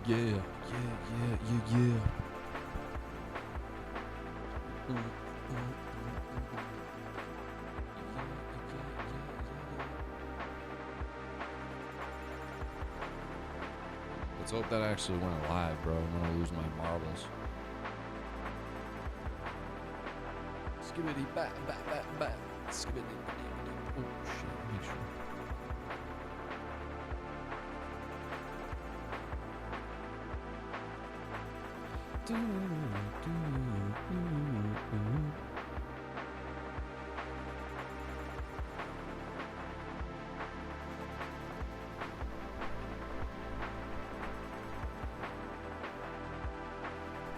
Yeah, yeah. Let's hope that actually went live, bro. I'm gonna lose my marbles. Skibbity bat. Skibbity. Oh shit, make sure.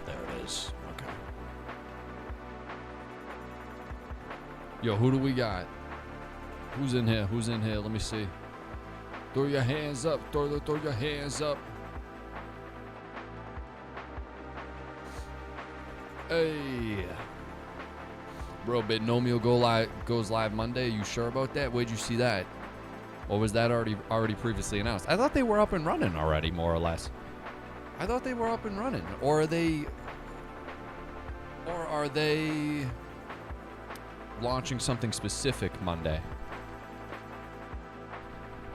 There it is. Okay. Yo, who do we got? Who's in here? Who's in here? Let me see. Throw your hands up. Throw your hands up. Hey. Bro, Binomial goes live Monday. You sure about that? Where'd you see that? Or was that already previously announced? I thought they were up and running already, more or less. I thought they were up and running. Or are they launching something specific Monday?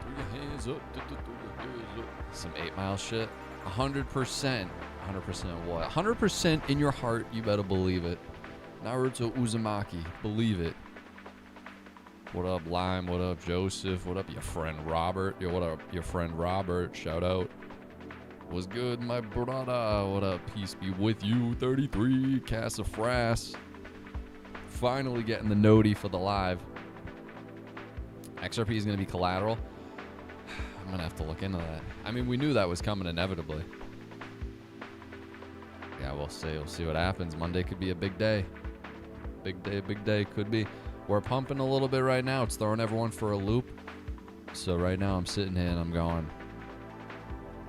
Throw your hands up. Some 8 Mile shit. 100%. 100% what? 100% in your heart, you better believe it. Naruto Uzumaki, believe it. What up, Lime? What up, Joseph? What up, your friend Robert? Yo, what up, your friend Robert? Shout out. What's good, my brother? What up? Peace be with you. 33, Casa Frass. Finally getting the noti for the live. XRP is going to be collateral. I'm going to have to look into that. I mean, we knew that was coming inevitably. Yeah, we'll see. We'll see what happens. Monday could be a big day. Big day. Could be. We're pumping a little bit right now. It's throwing everyone for a loop. So right now I'm sitting here and I'm going,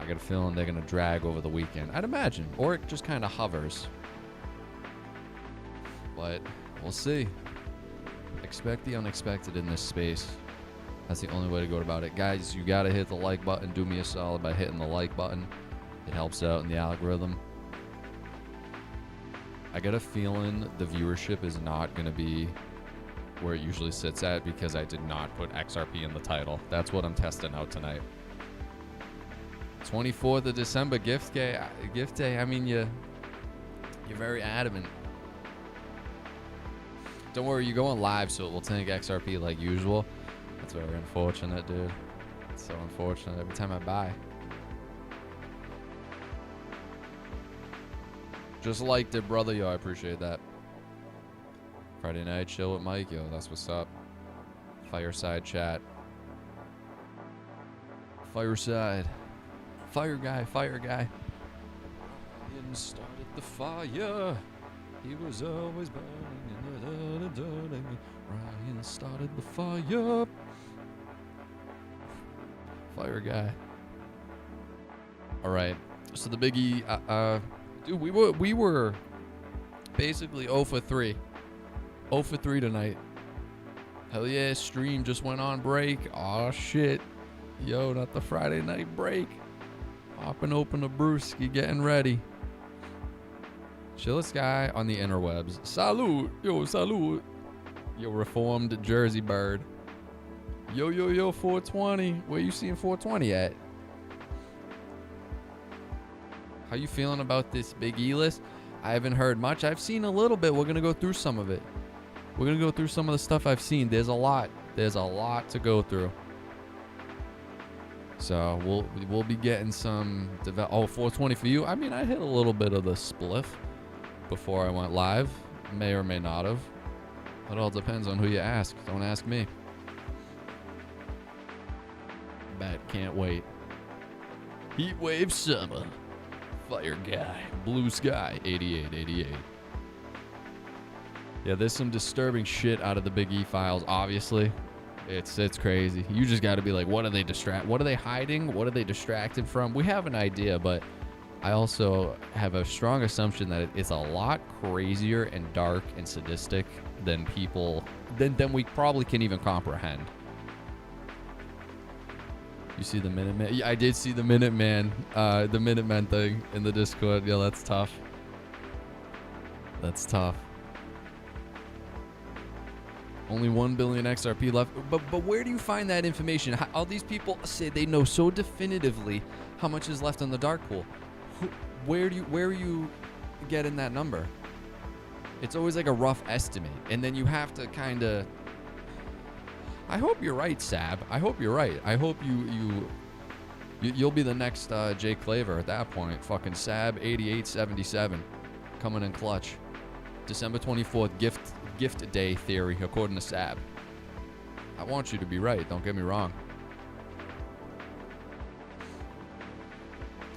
I got a feeling they're going to drag over the weekend. I'd imagine. Or it just kind of hovers. But we'll see. Expect the unexpected in this space. That's the only way to go about it. Guys, you got to hit the like button. Do me a solid by hitting the like button. It helps out in the algorithm. I got a feeling the viewership is not going to be where it usually sits at because I did not put XRP in the title. That's what I'm testing out tonight. 24th of December, gift day. I mean, you're very adamant. Don't worry, you're going live, so it will take XRP like usual. That's very unfortunate, dude. It's so unfortunate every time I buy. Just liked it, brother. Yo, I appreciate that. Friday night chill with Mike. Yo, that's what's up. Fireside chat. Fireside. Fire guy. Ryan started the fire. He was always burning. Ryan started the fire. Fire guy. All right. So the biggie, dude, we were basically 0 for 3. 0 for 3 tonight. Hell yeah, stream just went on break. Aw, shit. Yo, not the Friday night break. Popping open a brewski, getting ready. Chillest guy on the interwebs. Salute. Yo, salute. Yo, reformed Jersey bird. Yo, 420. Where you seeing 420 at? How you feeling about this Big E list? I haven't heard much. I've seen a little bit. We're going to go through some of it. We're going to go through some of the stuff I've seen. There's a lot. There's a lot to go through. So we'll be getting some... 420 for you? I mean, I hit a little bit of the spliff before I went live. May or may not have. It all depends on who you ask. Don't ask me. Bet can't wait. Heat wave summer. Fire guy. Blue sky. 88. Yeah, there's some disturbing shit out of the Big E files, obviously. It's crazy. You just got to be like, what are they hiding? What are they distracted from? We have an idea, but I also have a strong assumption that it's a lot crazier and dark and sadistic than we probably can even comprehend. You see the Minuteman? Yeah, I did see the Minuteman, the Minuteman thing in the Discord. Yeah, that's tough. That's tough. Only 1 billion XRP left. But where do you find that information? How, all these people say they know so definitively how much is left in the dark pool. Where are you getting that number? It's always like a rough estimate, and then you have to kind of. I hope you're right, Sab. I hope you're right. I hope you'll be the next Jay Claver at that point. Fucking Sab 8877 coming in clutch. December 24th gift day theory according to Sab. I want you to be right, don't get me wrong.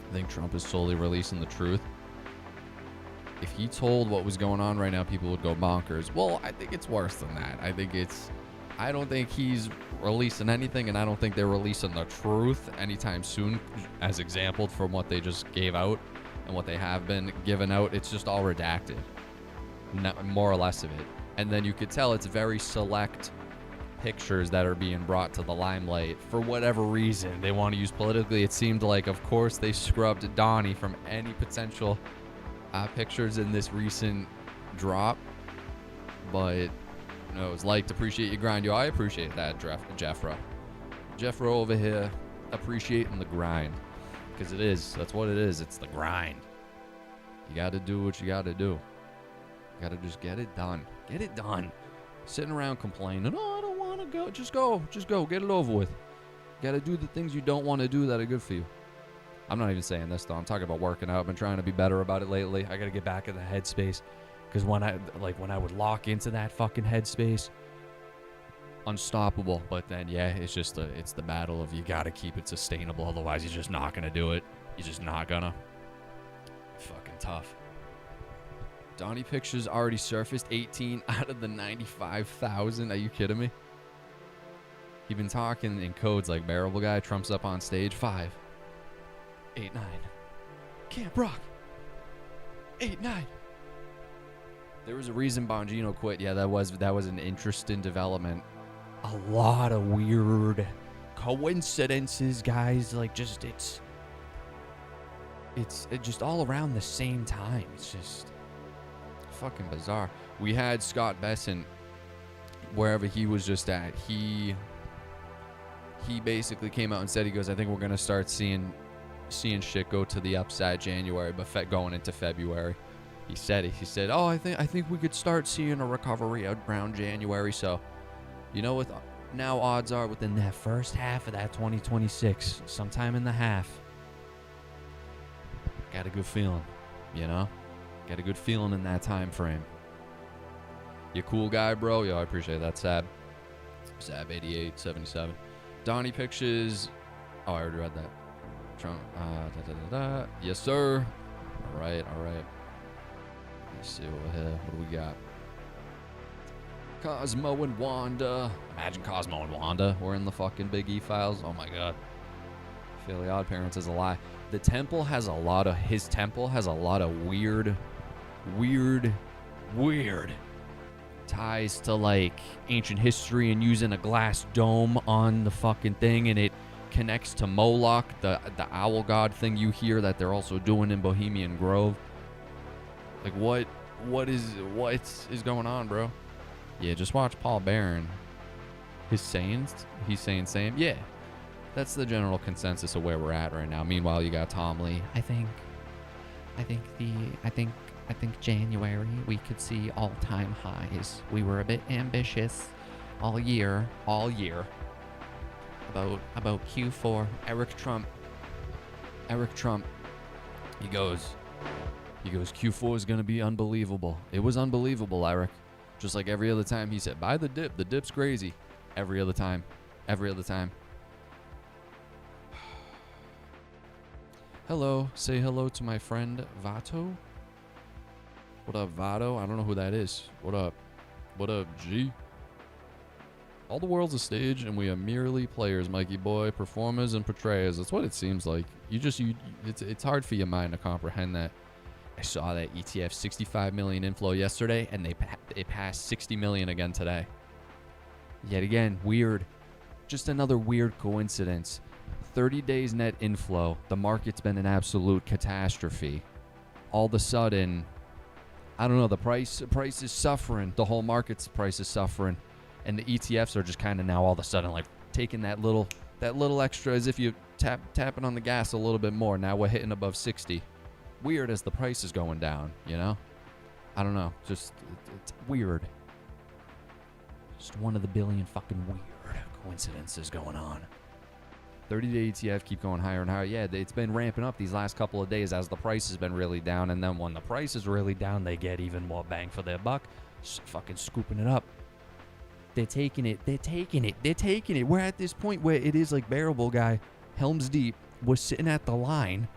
I think Trump is slowly releasing the truth. If he told what was going on right now, people would go bonkers. Well, I think it's worse than that. I don't think he's releasing anything, and I don't think they're releasing the truth anytime soon, as exampled from what they just gave out and what they have been given out. It's just all redacted, more or less of it. And then you could tell it's very select pictures that are being brought to the limelight for whatever reason they want to use politically. It seemed like, of course, they scrubbed Donnie from any potential pictures in this recent drop. But no, it's like to appreciate your grind. Yo, I appreciate that, Jeffro. Jeffro over here appreciating the grind. Because it is. That's what it is. It's the grind. You got to do what you got to do. You got to just get it done. Get it done. Sitting around complaining, oh, I don't want to go. Just go. Just go. Get it over with. You got to do the things you don't want to do that are good for you. I'm not even saying this, though. I'm talking about working out. I've been trying to be better about it lately. I got to get back in the headspace. Because when I would lock into that fucking headspace, unstoppable. But then, yeah, it's the battle of you got to keep it sustainable. Otherwise, you're just not going to do it. You're just not going to. Fucking tough. Donnie Pictures already surfaced 18 out of the 95,000. Are you kidding me? He been talking in codes like Bearable Guy. Trump's up on stage. 5, 8, 9. Camp Rock. 8, 9. There was a reason Bongino quit. Yeah, that was an interesting development. A lot of weird coincidences, guys. Like, just it's just all around the same time. It's just fucking bizarre. We had Scott Besson wherever he was just at. He basically came out and said, he goes, I think we're gonna start seeing shit go to the upside January, but going into February. He said it. He said, oh, I think we could start seeing a recovery around January. So, you know what now odds are within that first half of that 2026, sometime in the half. Got a good feeling, you know? Got a good feeling in that time frame. You cool guy, bro? Yo, I appreciate that, Sab 8877. Donnie Pictures. Oh, I already read that. Trump. Yes, sir. All right. Let's see what do we got? Cosmo and Wanda. Imagine Cosmo and Wanda were in the fucking Big E files. Oh my god. Fairly Odd Parents is a lie. His temple has a lot of weird ties to like ancient history and using a glass dome on the fucking thing, and it connects to Moloch, the owl god thing you hear that they're also doing in Bohemian Grove. Like what is going on, bro? Yeah, just watch Paul Barron. He's saying same. Yeah. That's the general consensus of where we're at right now. Meanwhile, you got Tom Lee. I think January we could see all-time highs. We were a bit ambitious all year. About Q4. Eric Trump. He goes, Q4 is going to be unbelievable. It was unbelievable, Eric. Just like every other time he said, buy the dip. The dip's crazy. Every other time. Hello. Say hello to my friend Vato. What up, Vato? I don't know who that is. What up, G? All the world's a stage, and we are merely players, Mikey boy, performers and portrayers. That's what it seems like. It's hard for your mind to comprehend that. I saw that ETF 65 million inflow yesterday, and it passed 60 million again today. Yet again, weird. Just another weird coincidence. 30 days net inflow. The market's been an absolute catastrophe. All of a sudden, I don't know, the price is suffering. The whole market's price is suffering. And the ETFs are just kind of now all of a sudden like taking that little extra, as if you tapping on the gas a little bit more. Now we're hitting above 60. Weird as the price is going down, you know? I don't know. Just, it's weird. Just one of the billion fucking weird coincidences going on. 30-day ETF keep going higher and higher. Yeah, it's been ramping up these last couple of days as the price has been really down. And then when the price is really down, they get even more bang for their buck. Just fucking scooping it up. They're taking it. They're taking it. They're taking it. We're at this point where it is like bearable, guy. Helm's Deep. We're sitting at the line.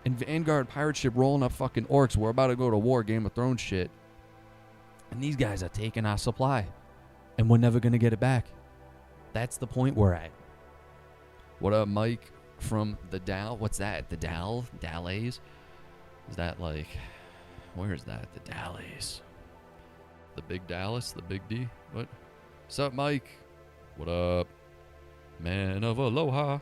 And Vanguard pirate ship rolling up fucking orcs. We're about to go to war, Game of Thrones shit. And these guys are taking our supply. And we're never going to get it back. That's the point we're at. What up, Mike from the Dow? What's that? The Dalles? Is that like... Where is that? The Dalles. The Big Dallas? The Big D? What? What's up, Mike? What up? Man of Aloha.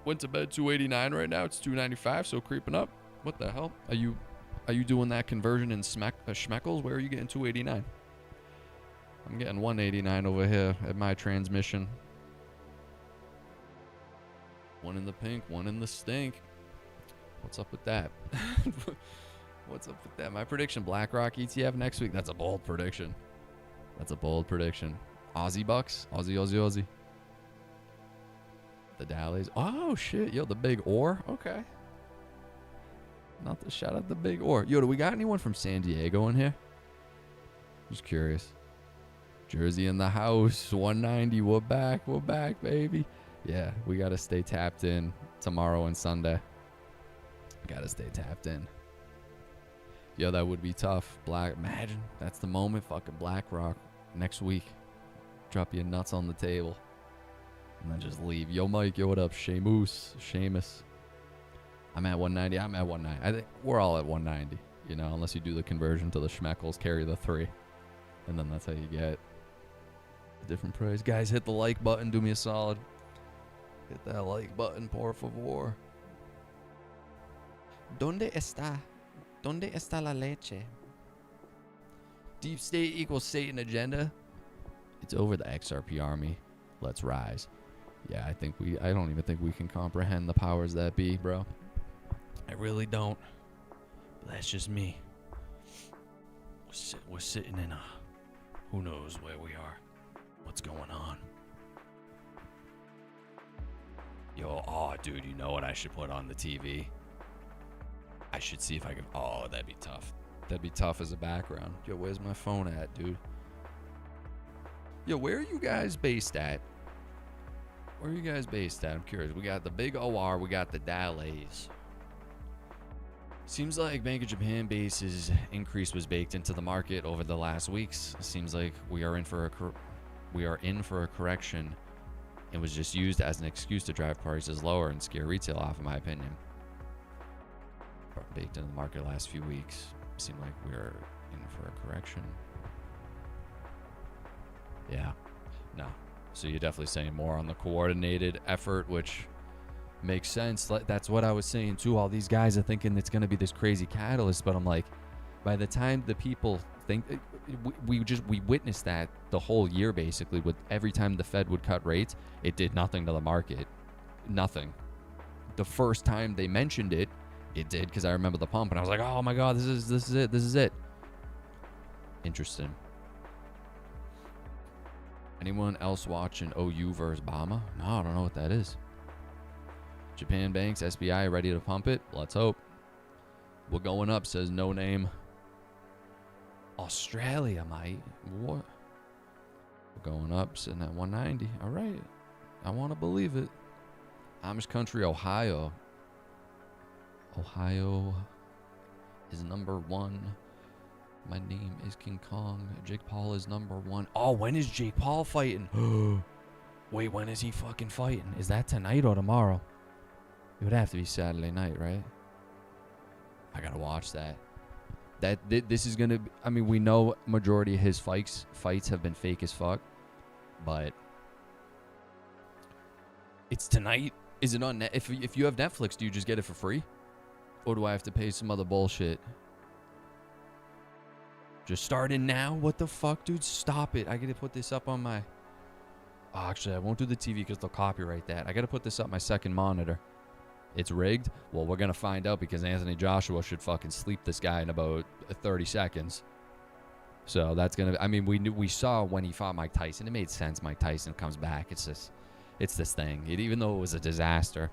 Went to bed 289 right now. It's 295, so creeping up. What the hell? Are you doing that conversion in schmeckles? Where are you getting 289? I'm getting 189 over here at my transmission. One in the pink, one in the stink. What's up with that? What's up with that? My prediction, BlackRock ETF next week. That's a bold prediction. That's a bold prediction. Aussie bucks. Aussie. The Dalles. Oh, shit. Yo, the Big Oar. Okay. Not the shout out the Big Oar. Yo, do we got anyone from San Diego in here? Just curious. Jersey in the house. 190. We're back, baby. Yeah, we got to stay tapped in tomorrow and Sunday. Got to stay tapped in. Yo, that would be tough. Imagine. That's the moment. Fucking BlackRock. Next week. Drop your nuts on the table. And then just leave. Yo, Mike. Yo, what up? Seamus. I'm at 190. I'm at 190. I think we're all at 190. You know, unless you do the conversion to the schmeckles, carry the 3. And then that's how you get a different price. Guys, hit the like button. Do me a solid. Hit that like button, por favor. ¿Dónde está la leche? Deep state equals Satan agenda. It's over the XRP army. Let's rise. Yeah, I don't even think we can comprehend the powers that be, bro. I really don't. But that's just me. We're sitting in a... Who knows where we are? What's going on? Yo, oh, dude, you know what I should put on the TV? I should see if I can... Oh, that'd be tough. That'd be tough as a background. Yo, where's my phone at, dude? Yo, where are you guys based at? Where are you guys based at? I'm curious. We got the Big OR. We got the Dalles. Seems like Bank of Japan base's increase was baked into the market over the last weeks. Seems like we are in for a correction. It was just used as an excuse to drive prices lower and scare retail off, in my opinion. Baked into the market the last few weeks. Seemed like we are in for a correction. Yeah. No. So you're definitely saying more on the coordinated effort, which makes sense. That's what I was saying too. All these guys are thinking it's going to be this crazy catalyst, but I'm like, by the time the people think, we witnessed that the whole year basically. With every time the Fed would cut rates, it did nothing to the market. Nothing. The first time they mentioned it, it did, because I remember the pump and I was like, oh my god, this is it. Interesting. Anyone else watching OU versus Bama? No, I don't know what that is. Japan banks, SBI ready to pump it? Let's hope. We're going up, says no name. Australia, mate. What? We're going up, sitting at 190. All right. I want to believe it. Amish country, Ohio. Ohio is number 1. My name is King Kong. Jake Paul is number 1. Oh, when is Jake Paul fighting? Wait, when is he fucking fighting? Is that tonight or tomorrow? It would have to be Saturday night, right? I gotta watch that. This is gonna be, I mean, we know majority of his fights have been fake as fuck, but It's tonight. Is it on net? If you have Netflix, do you just get it for free? Or do I have to pay some other bullshit? Just starting now? What the fuck, dude? Stop it. I gotta put this up on my... Oh, actually, I won't do the TV because they'll copyright that. I gotta put this up my second monitor. It's rigged? Well, we're gonna find out because Anthony Joshua should fucking sleep this guy in about 30 seconds. So that's gonna... I mean, we saw when he fought Mike Tyson. It made sense. Mike Tyson comes back. It's this thing. Even though it was a disaster.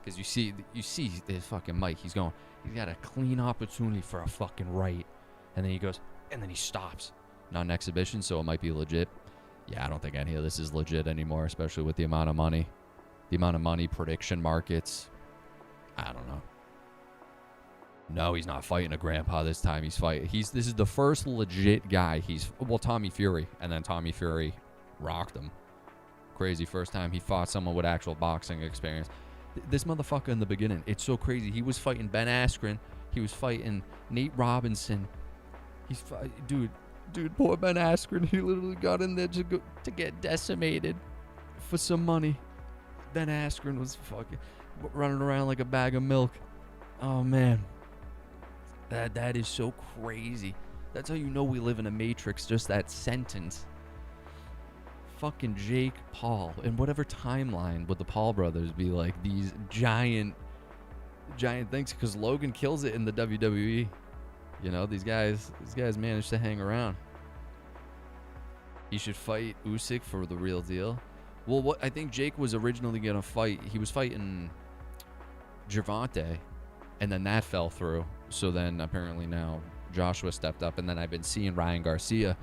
Because you see this fucking Mike. He's got a clean opportunity for a fucking right. And then he goes... And then he stops. Not an exhibition, so it might be legit. Yeah, I don't think any of this is legit anymore, especially with the amount of money. The amount of money, prediction markets. I don't know. No, he's not fighting a grandpa this time. This is the first legit guy. Tommy Fury. And then Tommy Fury rocked him. Crazy first time he fought someone with actual boxing experience. This motherfucker in the beginning, it's so crazy. He was fighting Ben Askren. He was fighting Nate Robinson. Dude, poor Ben Askren. He literally got in there to get decimated for some money. Ben Askren was fucking running around like a bag of milk. Oh man, that is so crazy. That's how you know we live in a matrix. Just that sentence. Fucking Jake Paul and whatever timeline would the Paul brothers be like these giant things? Because Logan kills it in the WWE. You know, these guys managed to hang around. He should fight Usyk for the real deal. Well, what I think Jake was originally gonna fight, he was fighting Gervonta, and then that fell through. So then apparently now Joshua stepped up, and then I've been seeing Ryan Garcia.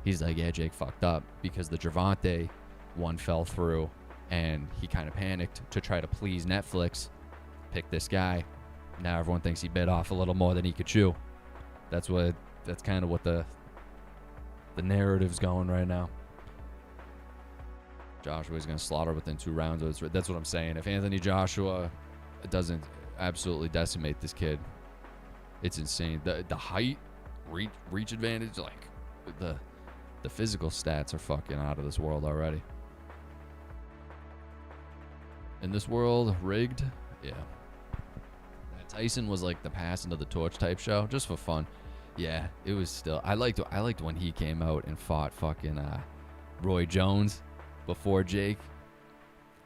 He's like, yeah, Jake fucked up because the Gervonta one fell through, and he kind of panicked to try to please Netflix, pick this guy. Now everyone thinks he bit off a little more than he could chew. That's kind of what the narrative's going right now. Joshua's going to slaughter within 2 rounds. That's what I'm saying. If Anthony Joshua doesn't absolutely decimate this kid, it's insane. The height, reach advantage, like the physical stats are fucking out of this world already. In this world, rigged, yeah. Tyson was like the passing of the torch type show, just for fun. Yeah, it was still. I liked when he came out and fought fucking Roy Jones before Jake.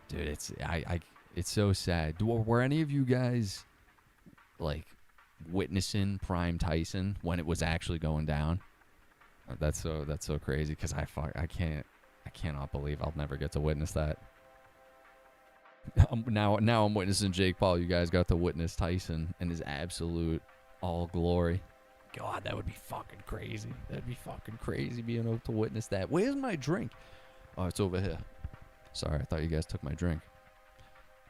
Dude, it's so sad. Were any of you guys like witnessing Prime Tyson when it was actually going down? That's so crazy because I cannot believe I'll never get to witness that. Now I'm witnessing Jake Paul. You guys got to witness Tyson in his absolute all glory. God, that would be fucking crazy. That'd be fucking crazy being able to witness that. Where's my drink? Oh, it's over here. Sorry, I thought you guys took my drink.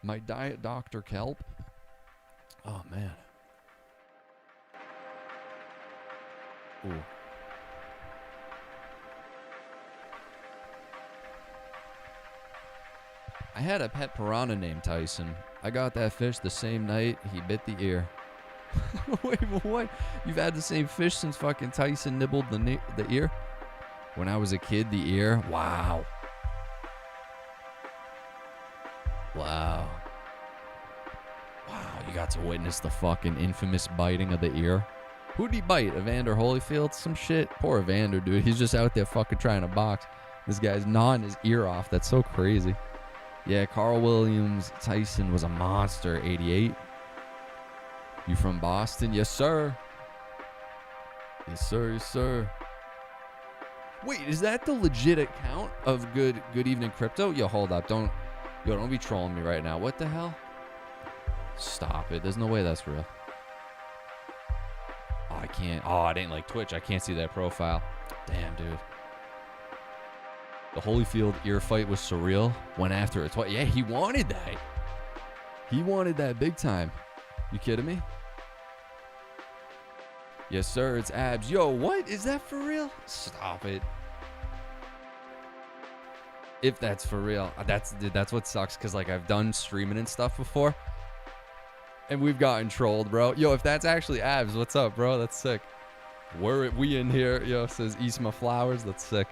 My Diet Dr. Kelp. Oh, man. Ooh. I had a pet piranha named Tyson. I got that fish the same night he bit the ear. Wait, what? You've had the same fish since fucking Tyson nibbled the ear? When I was a kid, the ear? Wow. Wow. Wow, you got to witness the fucking infamous biting of the ear. Who'd he bite? Evander Holyfield? Some shit? Poor Evander, dude. He's just out there fucking trying to box. This guy's gnawing his ear off. That's so crazy. Yeah, Carl Williams Tyson was a monster. 88. You from Boston? Yes, sir. Yes, sir. Yes, sir. Wait, is that the legit account of Good Evening Crypto? Yo, hold up. Don't be trolling me right now. What the hell? Stop it. There's no way that's real. Oh, I can't. Oh, I didn't like Twitch. I can't see that profile. Damn, dude. The Holyfield ear fight was surreal. Went after it twice. Yeah, he wanted that. He wanted that big time. You kidding me? Yes, sir. It's abs. Yo, what? Is that for real? Stop it. If that's for real. That's what sucks, because like I've done streaming and stuff before. And we've gotten trolled, bro. Yo, if that's actually abs, what's up, bro? That's sick. We in here. Yo, says Eastma Flowers. That's sick.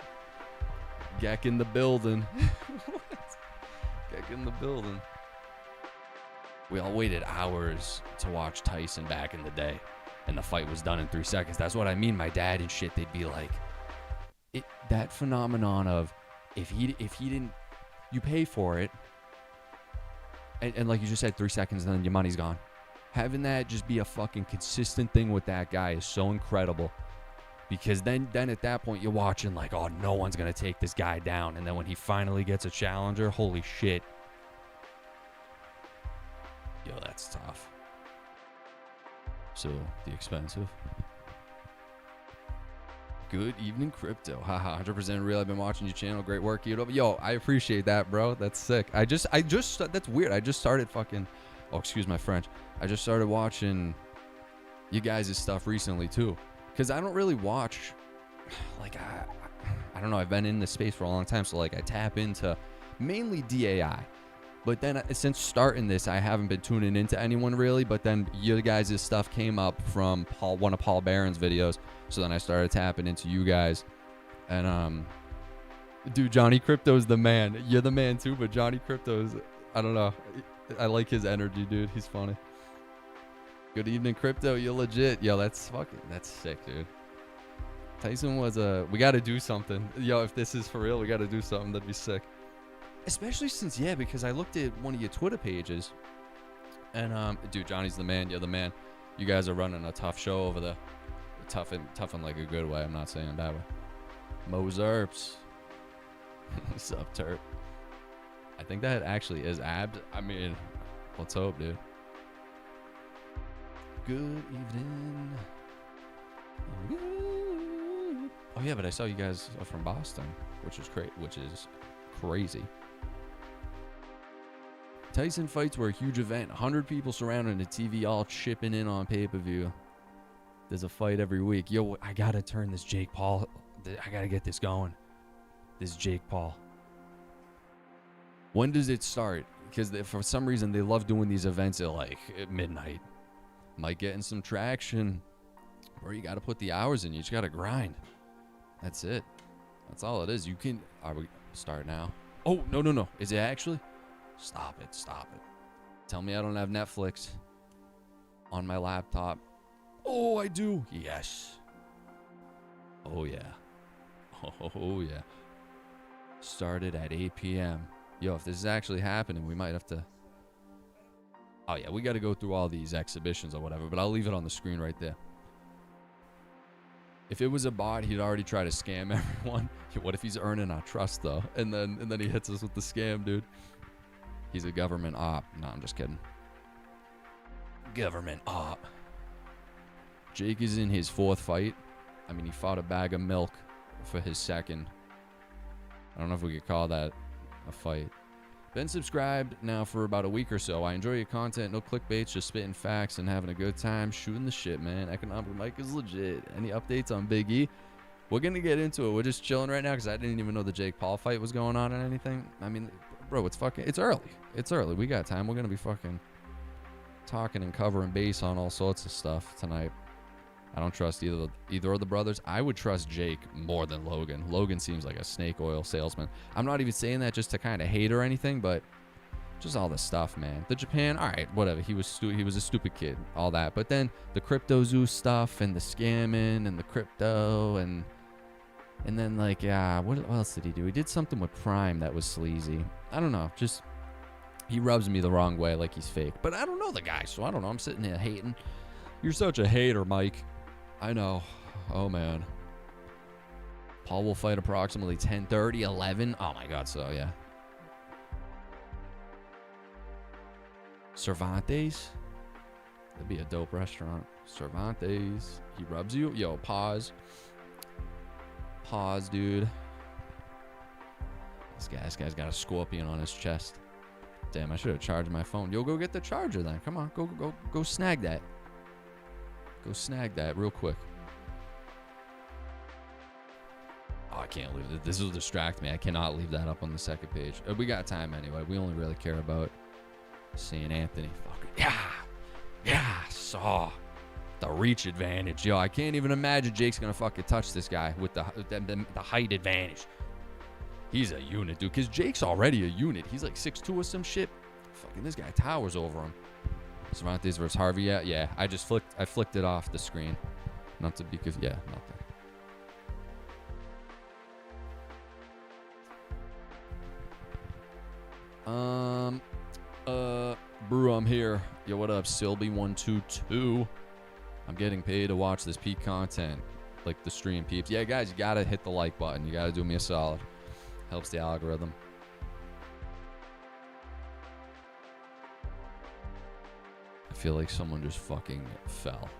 Geck in the building. What? Geck in the building. We all waited hours to watch Tyson back in the day, and the fight was done in 3 seconds. That's what I mean. My dad and shit, they'd be like, that phenomenon of if he didn't, you pay for it, and like you just said, 3 seconds, and then your money's gone. Having that just be a fucking consistent thing with that guy is so incredible. Because then at that point, you're watching like, oh, no one's going to take this guy down. And then when he finally gets a challenger, holy shit. Yo, that's tough. So, the expensive. Good evening, crypto. Haha, 100% real. I've been watching your channel. Great work. Yo, I appreciate that, bro. That's sick. I just, that's weird. I just started fucking, oh, excuse my French. I just started watching you guys' stuff recently, too. Because I don't really watch, like, I don't know. I've been in this space for a long time. So, like, I tap into mainly DAI. But then since starting this, I haven't been tuning into anyone really. But then you guys' stuff came up from one of Paul Barron's videos. So then I started tapping into you guys. And, dude, Johnny Crypto's the man. You're the man too, but Johnny Crypto's, I don't know. I like his energy, dude. He's funny. Good evening, Crypto. You're legit. Yo, that's sick, dude. Tyson was we got to do something. Yo, if this is for real, we got to do something. That'd be sick. Especially since, yeah, because I looked at one of your Twitter pages, and dude, Johnny's the man. You're the man. You guys are running a tough show over there. Tough in like a good way. I'm not saying a bad way. Mozarps. What's up, Turp? I think that actually is abs. I mean, let's hope, dude. Good evening. Oh yeah, but I saw you guys are from Boston, which is crazy. Tyson fights were a huge event. 100 people surrounding the TV, all chipping in on pay-per-view. There's a fight every week. Yo, I gotta turn this Jake Paul. I gotta get this going. This Jake Paul. When does it start? Because for some reason they love doing these events at midnight. Might getting some traction. Or you gotta put the hours in. You just gotta grind. That's it. That's all it is. You can. Are we start now? Oh no. Is it actually? Stop it. Tell me I don't have Netflix on my laptop. Oh, I do. Yes. Oh, yeah. Oh, yeah. Started at 8 p.m. Yo, if this is actually happening, we might have to... Oh, yeah, we got to go through all these exhibitions or whatever, but I'll leave it on the screen right there. If it was a bot, he'd already try to scam everyone. What if he's earning our trust, though? And then he hits us with the scam, dude. He's a government op. No, I'm just kidding. Government op. Jake is in his 4th fight. I mean, he fought a bag of milk for his 2nd. I don't know if we could call that a fight. Been subscribed now for about a week or so. I enjoy your content. No clickbaits, just spitting facts and having a good time. Shooting the shit, man. Economic Mike is legit. Any updates on Big E? We're going to get into it. We're just chilling right now because I didn't even know the Jake Paul fight was going on or anything. I mean, bro, it's early. It's early. We got time. We're going to be fucking talking and covering base on all sorts of stuff tonight. I don't trust either of the brothers. I would trust Jake more than Logan. Logan seems like a snake oil salesman. I'm not even saying that just to kind of hate or anything, but just all the stuff, man. The Japan, all right, whatever. He was a stupid kid, all that. But then the crypto zoo stuff and the scamming and the crypto and then like, what else did he do? He did something with Prime that was sleazy. I don't know. Just he rubs me the wrong way, like he's fake. But I don't know the guy, so I don't know. I'm sitting here hating. You're such a hater, Mike. I know. Oh, man. Paul will fight approximately 10:30, 11. Oh, my God. So, yeah. Cervantes? That'd be a dope restaurant. Cervantes. He rubs you. Yo, pause. Pause, dude. This guy's got a scorpion on his chest. Damn, I should have charged my phone. Yo, go get the charger then. Come on. Go snag that. Go snag that real quick. Oh, I can't leave it. This will distract me. I cannot leave that up on the 2nd page. We got time anyway. We only really care about St. Anthony. Fuck. Yeah. Saw the reach advantage. Yo, I can't even imagine Jake's going to fucking touch this guy with the height advantage. He's a unit, dude. Because Jake's already a unit. He's like 6'2" or some shit. Fucking this guy towers over him. Cervantes versus Harvey. Yeah. I flicked it off the screen. Not to be confused. Yeah, nothing. Brew, I'm here. Yo, what up, Silby122? I'm getting paid to watch this peak content, like the stream peeps. Yeah, guys, you gotta hit the like button. You gotta do me a solid. Helps the algorithm. I feel like someone just fucking fell.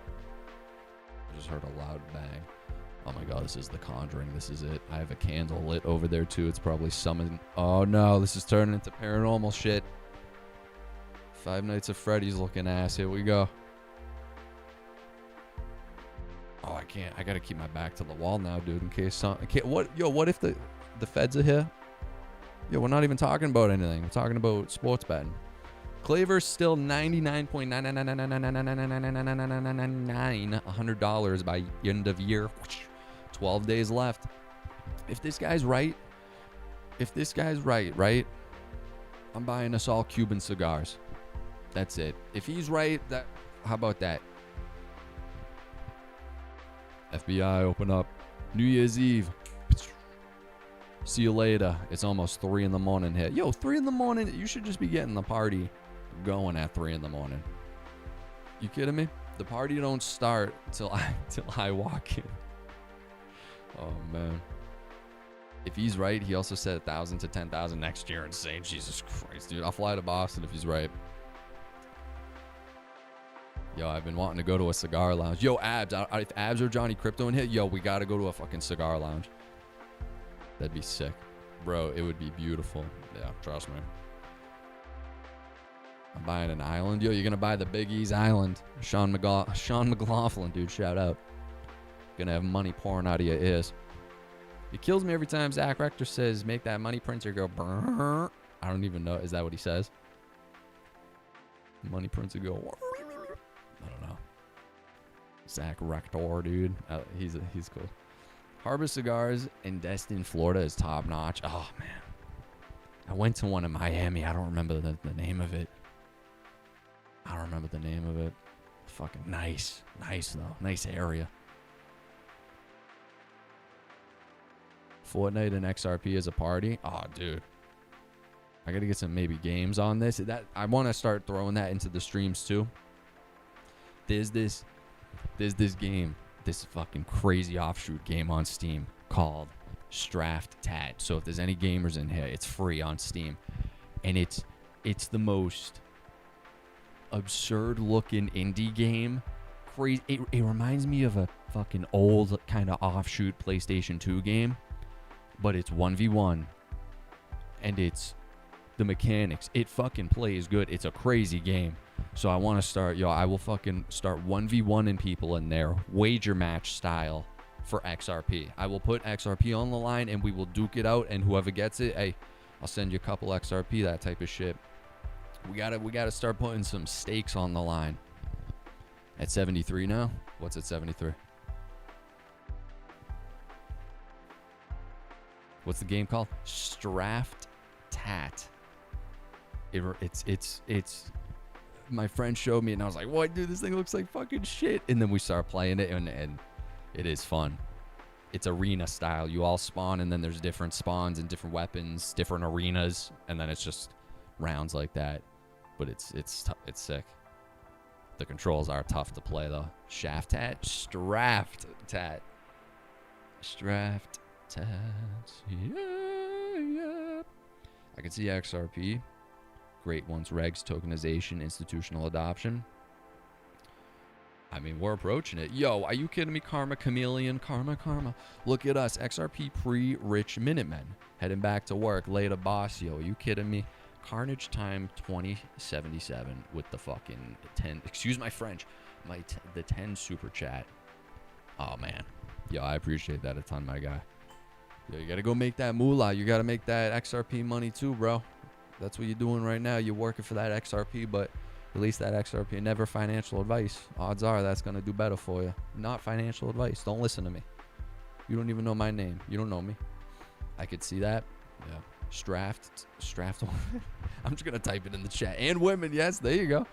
I just heard a loud bang. Oh my god, this is The Conjuring. This is it. I have a candle lit over there too. It's probably summoned. Oh no, this is turning into paranormal shit. Five Nights at Freddy's looking ass. Here we go. Oh, I can't. I gotta keep my back to the wall now, dude, in case something. What if the feds are here? Yo, we're not even talking about anything. We're talking about sports betting. Claver's still $99.999999999 $100 by end of year. 12 days left. If this guy's right, right? I'm buying us all Cuban cigars. That's it. If he's right, how about that? FBI, open up. New Year's Eve. See you later. It's almost 3 in the morning here. Yo, 3 in the morning. You should just be getting the party going at 3 in the morning. You kidding me? The party don't start till I walk in. Oh man. If he's right, he also said 1,000 to 10,000 next year. Insane. Jesus Christ, dude. I'll fly to Boston if he's right. Yo, I've been wanting to go to a cigar lounge. Yo, Abs. If Abs or Johnny Crypto in here, yo, we got to go to a fucking cigar lounge. That'd be sick. Bro, it would be beautiful. Yeah, trust me. I'm buying an island. Yo, you're going to buy the Big E's Island. Sean McLaughlin, dude, shout out. Gonna have money pouring out of your ears. It kills me every time Zach Rector says, make that money printer go brrr. I don't even know. Is that what he says? Money printer go. I don't know. Zach Rector, dude. He's cool. Harbor Cigars in Destin, Florida is top notch. Oh, man. I went to one in Miami. I don't remember the name of it. Fucking nice. Nice, though. Nice area. Fortnite and XRP as a party. Oh, dude. I gotta get some maybe games on this. I want to start throwing that into the streams too. There's this game, this fucking crazy offshoot game on Steam called Straft Tat. So if there's any gamers in here, it's free on Steam, and it's the most absurd looking indie game. Crazy. It reminds me of a fucking old kind of offshoot PlayStation 2 game. But it's 1v1, and it's the mechanics. It fucking plays good. It's a crazy game. So I want to start, I will fucking start 1v1ing people in there, wager match style for XRP. I will put XRP on the line, and we will duke it out, and whoever gets it, hey, I'll send you a couple XRP, that type of shit. We gotta start putting some stakes on the line. At 73 now? What's at 73? What's the game called? Straft Tat. It's my friend showed me, and I was like, what, dude, this thing looks like fucking shit. And then we start playing it, and it is fun. It's arena style. You all spawn, and then there's different spawns and different weapons, different arenas, and then it's just rounds like that. But it's sick. The controls are tough to play though. Straft Tat. Yeah. I can see XRP. Great ones. Regs, tokenization, institutional adoption. I mean, we're approaching it. Yo, are you kidding me? Karma Chameleon. Karma. Look at us. XRP pre-rich Minutemen. Heading back to work. Later, boss. Yo, are you kidding me? Carnage Time 2077 with the fucking 10. Excuse my French. The 10 super chat. Oh, man. Yo, I appreciate that a ton, my guy. Yo, you gotta go make that moolah. You gotta make that XRP money too, bro. That's what you're doing right now. You're working for that XRP, but release that XRP. Never financial advice. Odds are that's gonna do better for you. Not financial advice. Don't listen to me. You don't even know my name. You don't know me. I could see that. Yeah. Straft. I'm just going to type it in the chat. And women, yes, there you go.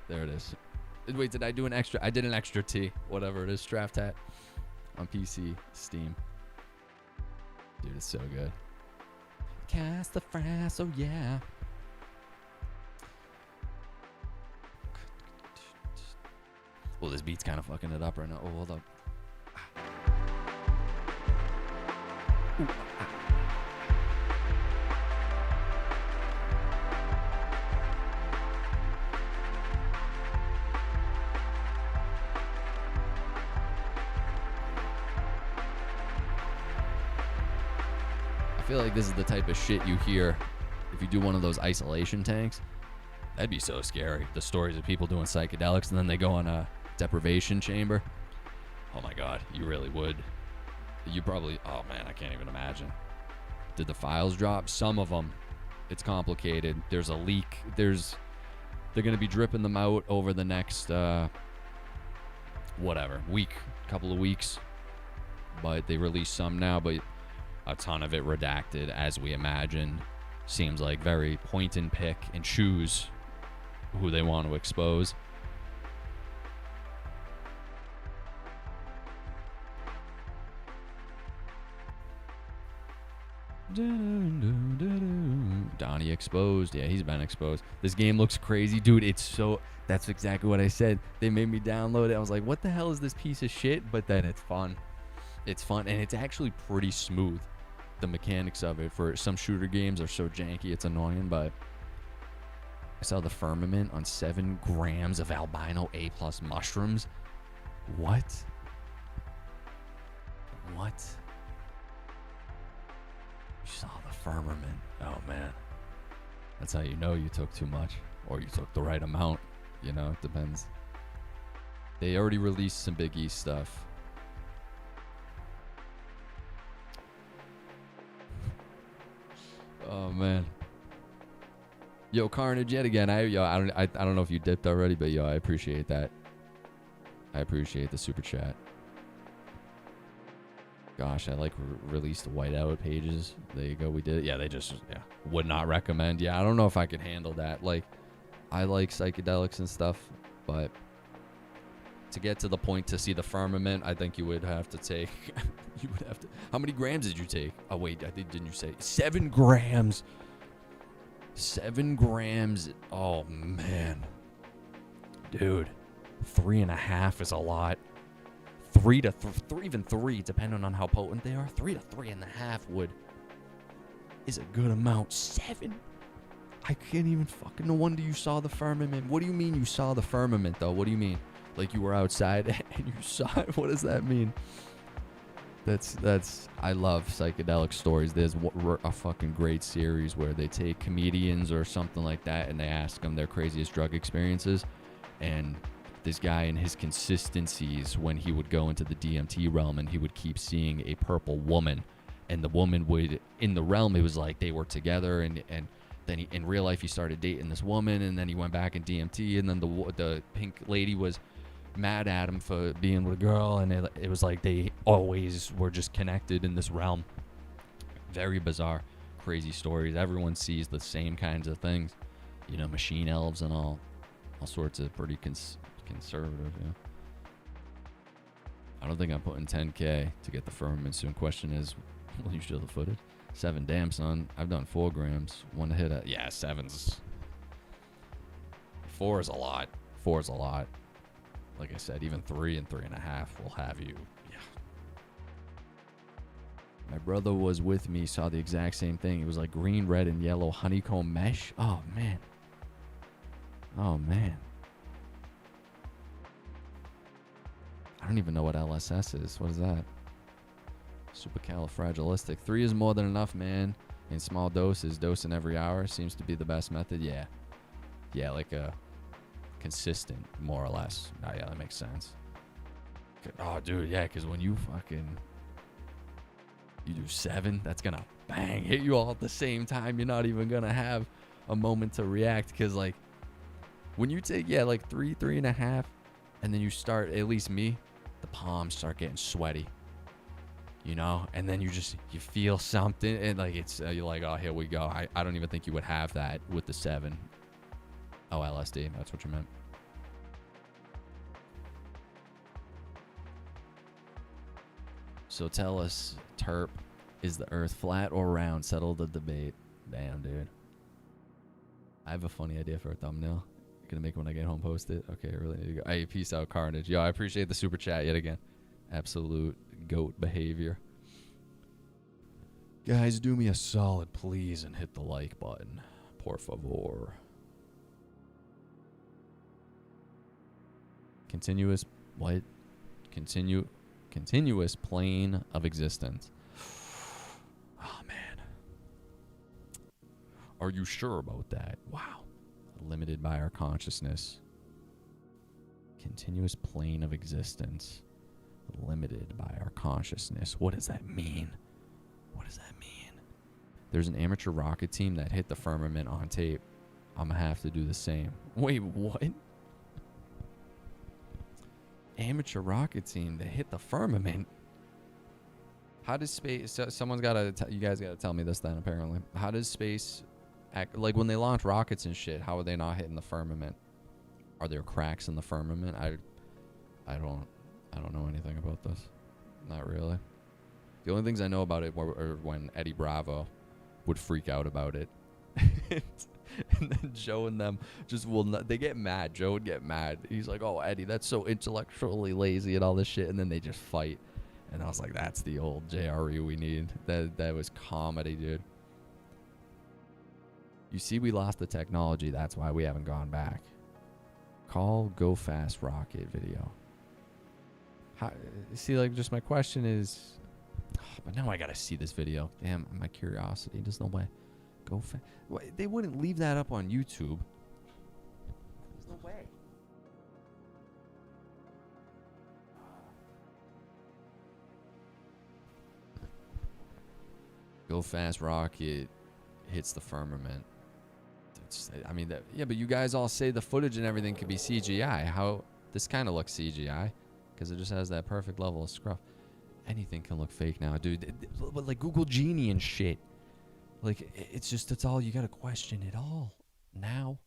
There it is. Wait, did I do an extra? I did an extra T. Whatever it is. Straft hat on PC, Steam. Dude, it's so good. Cast the frass, oh yeah. Well, this beat's kind of fucking it up right now. Oh, hold up. Ooh, I feel like this is the type of shit you hear if you do one of those isolation tanks. That'd be so scary. The stories of people doing psychedelics and then they go on a deprivation chamber. Oh my God, you really would. You probably, oh man, I can't even imagine. Did the files drop? Some of them. It's complicated. There's a leak. They're going to be dripping them out over the next, couple of weeks. But they released some now, but a ton of it redacted, as we imagined. Seems like very point and pick and choose who they want to expose. Donnie exposed. Yeah, he's been exposed. This game looks crazy, dude. That's exactly what I said. They made me download it. I was like, what the hell is this piece of shit? But then it's fun. It's fun, and it's actually pretty smooth. The mechanics of it for some shooter games are so janky, it's annoying. But I saw the firmament on 7 grams of albino A+ mushrooms. What? You saw the firmament. Oh man, that's how you know you took too much or you took the right amount. You know, it depends. They already released some Big E stuff. Oh man. Yo, Carnage yet again. I don't know if you dipped already, but yo, I appreciate that. I appreciate the super chat. Gosh, I like released whiteout pages. There you go. We did it. Yeah, would not recommend. Yeah, I don't know if I could handle that. Like, I like psychedelics and stuff, but to get to the point to see the firmament, I think you would have to take. How many grams did you take? Oh wait, didn't you say 7 grams? 7 grams. Oh man, dude, 3.5 is a lot. 3 to 3, even 3, depending on how potent they are. 3 to 3.5 is a good amount. 7. I can't even fucking. No wonder you saw the firmament. What do you mean you saw the firmament though? What do you mean? Like you were outside and you saw it? What does that mean? That's. I love psychedelic stories. There's a fucking great series where they take comedians or something like that and they ask them their craziest drug experiences, and this guy and his consistencies when he would go into the DMT realm and he would keep seeing a purple woman, and the woman would, in the realm, it was like they were together, and then he, in real life he started dating this woman, and then he went back in DMT, and then the pink lady was mad at him for being with a girl, and it was like they always were just connected in this realm. Very bizarre, crazy stories. Everyone sees the same kinds of things, you know, machine elves and all sorts of pretty conservative, yeah. I don't think I'm putting 10K to get the firmament soon. Question is, will you show the footage? 7, damn son. I've done 4 grams. One hit at, yeah, 7's. 4 is a lot. 4 is a lot. Like I said, even 3 and 3.5 will have you. Yeah. My brother was with me, saw the exact same thing. It was like green, red, and yellow honeycomb mesh. Oh man. Oh man. I don't even know what LSS is. What is that? Supercalifragilistic. 3 is more than enough, man. In small doses, dosing every hour seems to be the best method. Yeah. Yeah, like a consistent, more or less. Oh, yeah, that makes sense. Oh, dude, yeah, because when you do 7, that's going to bang, hit you all at the same time. You're not even going to have a moment to react because, like, When you take, yeah, like 3.5, and then you start, at least me, the palms start getting sweaty, you know? And then you feel something, and like it's, you're like, oh, here we go. I don't even think you would have that with the 7. Oh, LSD, that's what you meant. So tell us, Terp, is the earth flat or round? Settle the debate. Damn, dude. I have a funny idea for a thumbnail. Gonna make it when I get home, post it. Okay, I really need to go. Hey, peace out, Carnage. Yo, I appreciate the super chat yet again. Absolute goat behavior. Guys, do me a solid, please, and hit the like button. Por favor. Continuous, what? Continuous plane of existence. Oh, man. Are you sure about that? Wow. Limited by our consciousness. Continuous plane of existence. Limited by our consciousness. What does that mean? What does that mean? There's an amateur rocket team that hit the firmament on tape. I'm gonna have to do the same. Wait, what? Amateur rocket team that hit the firmament? How does space... someone's gotta... you guys gotta tell me this then, apparently. How does space... act, like when they launch rockets and shit, how are they not hitting the firmament? Are there cracks in the firmament? I don't know anything about this. Not really. The only things I know about it were when Eddie Bravo would freak out about it. And then Joe and them just will not, they get mad. Joe would get mad. He's like, oh, Eddie, that's so intellectually lazy and all this shit. And then they just fight. And I was like, that's the old JRE we need. That was comedy, dude. You see, we lost the technology. That's why we haven't gone back. Call Go Fast Rocket video. See, like, just my question is... but now I gotta see this video. Damn, my curiosity. There's no way. Go fast. They wouldn't leave that up on YouTube. There's no way. Go Fast Rocket hits the firmament. I mean, yeah, but you guys all say the footage and everything could be CGI. How this kind of looks CGI because it just has that perfect level of scruff. Anything can look fake now, dude. But like Google Genie and shit. Like it's just that's all you gotta question it all now.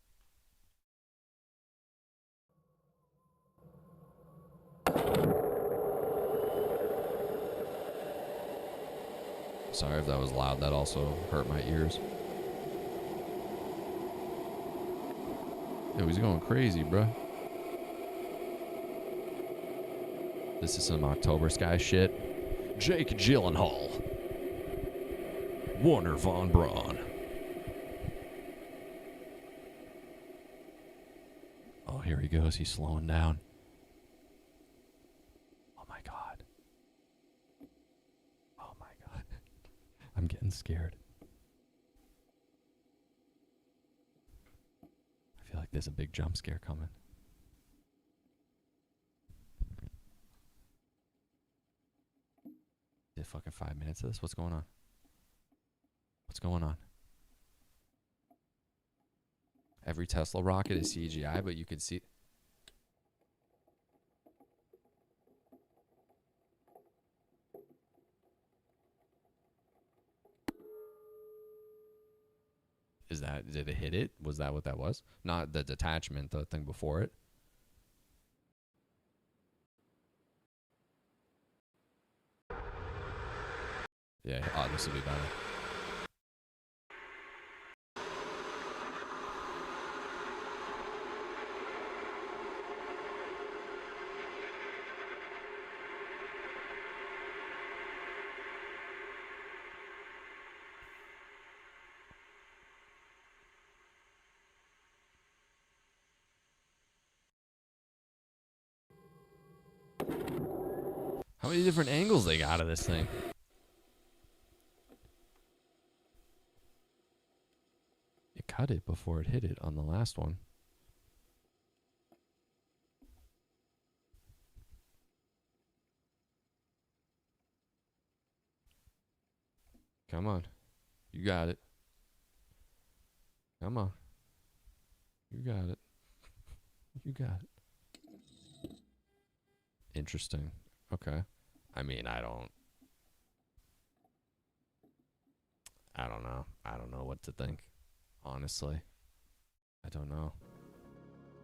Sorry if that was loud. That also hurt my ears. Yo, he's going crazy, bro. This is some October Sky shit. Jake Gyllenhaal. Warner Von Braun. Oh, here he goes. He's slowing down. Oh, my God. Oh, my God. I'm getting scared. I feel like there's a big jump scare coming. Is it fucking 5 minutes of this? What's going on? What's going on? Every Tesla rocket is CGI, but you can see... Is that... did it hit it? Was that what that was? Not the detachment, the thing before it. Yeah, oh, this will be better. How many different angles they got of this thing? It cut it before it hit it on the last one. Come on. You got it. Come on. You got it. You got it. Interesting. Okay. I mean, I don't know. I don't know what to think. Honestly. I don't know.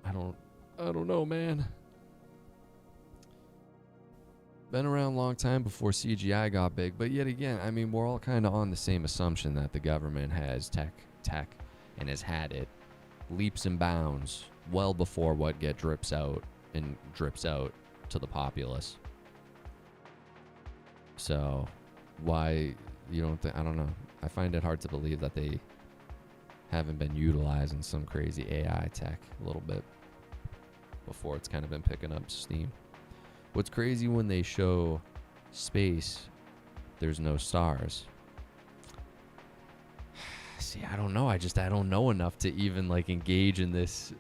I don't know, man. Been around a long time before CGI got big, but yet again, I mean, we're all kind of on the same assumption that the government has tech, and has had it leaps and bounds well before what drips out to the populace. So, why you don't think? I don't know. I find it hard to believe that they haven't been utilizing some crazy AI tech a little bit before it's kind of been picking up steam. What's crazy when they show space, there's no stars. See, I don't know. I don't know enough to even like engage in this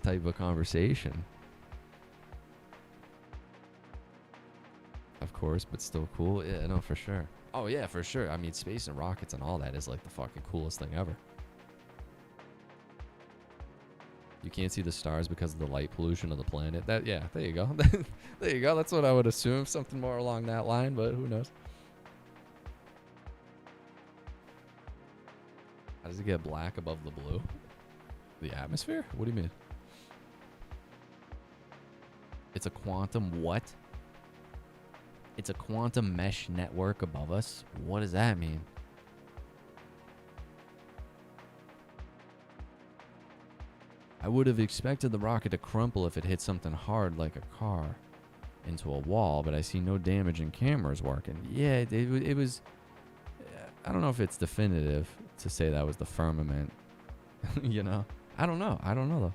type of conversation. Of course, but still cool. Yeah, no, for sure. Oh yeah, for sure. I mean, space and rockets and all that is like the fucking coolest thing ever. You can't see the stars because of the light pollution of the planet. There you go. There you go. That's what I would assume. Something more along that line, but who knows? How does it get black above the blue? The atmosphere? What do you mean? It's a quantum what? It's a quantum mesh network above us? What does that mean? I would have expected the rocket to crumple if it hit something hard like a car into a wall, but I see no damage in cameras working. Yeah, it was... I don't know if it's definitive to say that was the firmament. You know? I don't know though.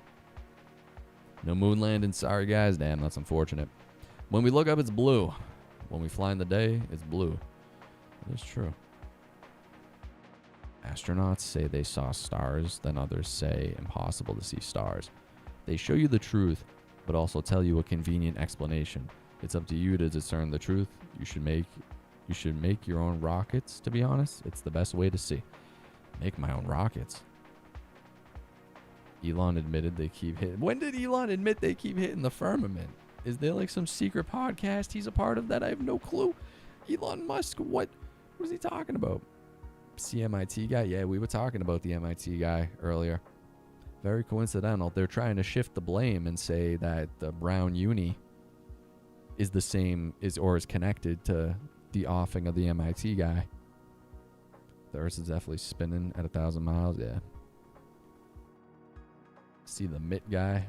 No moon landing. Sorry guys. Damn, that's unfortunate. When we look up, it's blue. When we fly in the day, it's blue. It's true. Astronauts say they saw stars, then others say impossible to see stars. They show you the truth, but also tell you a convenient explanation. It's up to you to discern the truth. You should make your own rockets, to be honest. It's the best way to see. Make my own rockets. Elon admitted they keep hitting... When did Elon admit they keep hitting the firmament? Is there like some secret podcast he's a part of that I have no clue? Elon Musk, what was he talking about? CMIT guy? Yeah, we were talking about the MIT guy earlier. Very coincidental. They're trying to shift the blame and say that the Brown Uni is the same, is connected to the offing of the MIT guy. The Earth is definitely spinning at 1,000 miles. Yeah. See the MIT guy.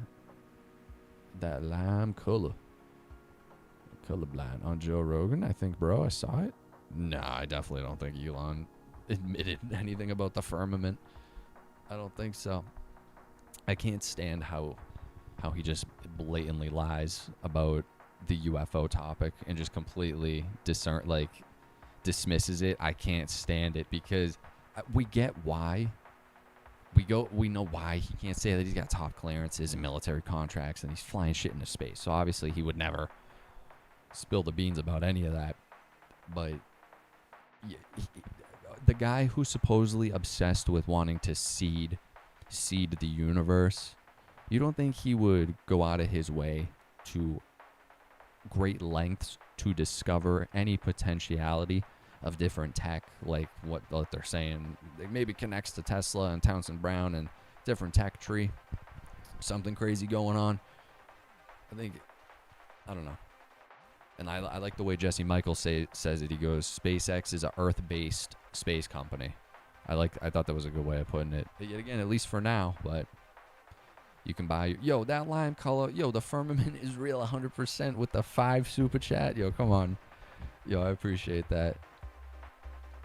That lime color. Colorblind on Joe Rogan. I think, bro, I saw it. Nah, I definitely don't think Elon admitted anything about the firmament. I don't think so. I can't stand how he just blatantly lies about the UFO topic and just completely dismisses it. I can't stand it because we get why. We know why he can't say that he's got top clearances and military contracts and he's flying shit into space. So obviously he would never spill the beans about any of that. But the guy who's supposedly obsessed with wanting to seed the universe, you don't think he would go out of his way to great lengths to discover any potentiality of different tech, like what they're saying? It maybe connects to Tesla and Townsend Brown and different tech tree. Something crazy going on. I don't know. And I like the way Jesse Michaels says it. He goes, SpaceX is an Earth-based space company. I thought that was a good way of putting it. But yet again, at least for now, but you can buy, that lime color, the firmament is real 100% with the 5 super chat. Come on. I appreciate that.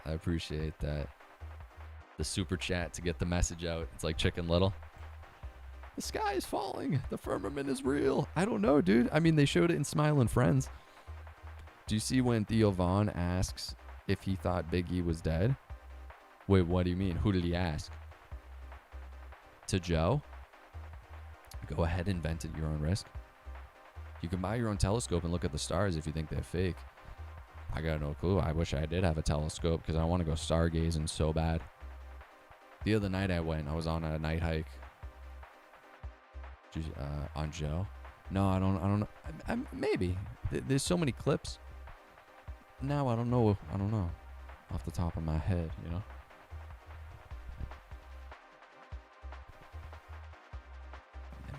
The super chat to get the message out. It's like Chicken Little. The sky is falling. The firmament is real. I don't know, dude. I mean, they showed it in Smiling Friends. Do you see when Theo Vaughn asks if he thought Big E was dead? Wait, what do you mean? Who did he ask? To Joe? Go ahead, invent at your own risk. You can buy your own telescope and look at the stars if you think they're fake. I got no clue. I wish I did have a telescope because I want to go stargazing so bad. The other night I was on a night hike. On Joe? No, I don't know. Maybe. There's so many clips. Now I don't know. Off the top of my head, you know.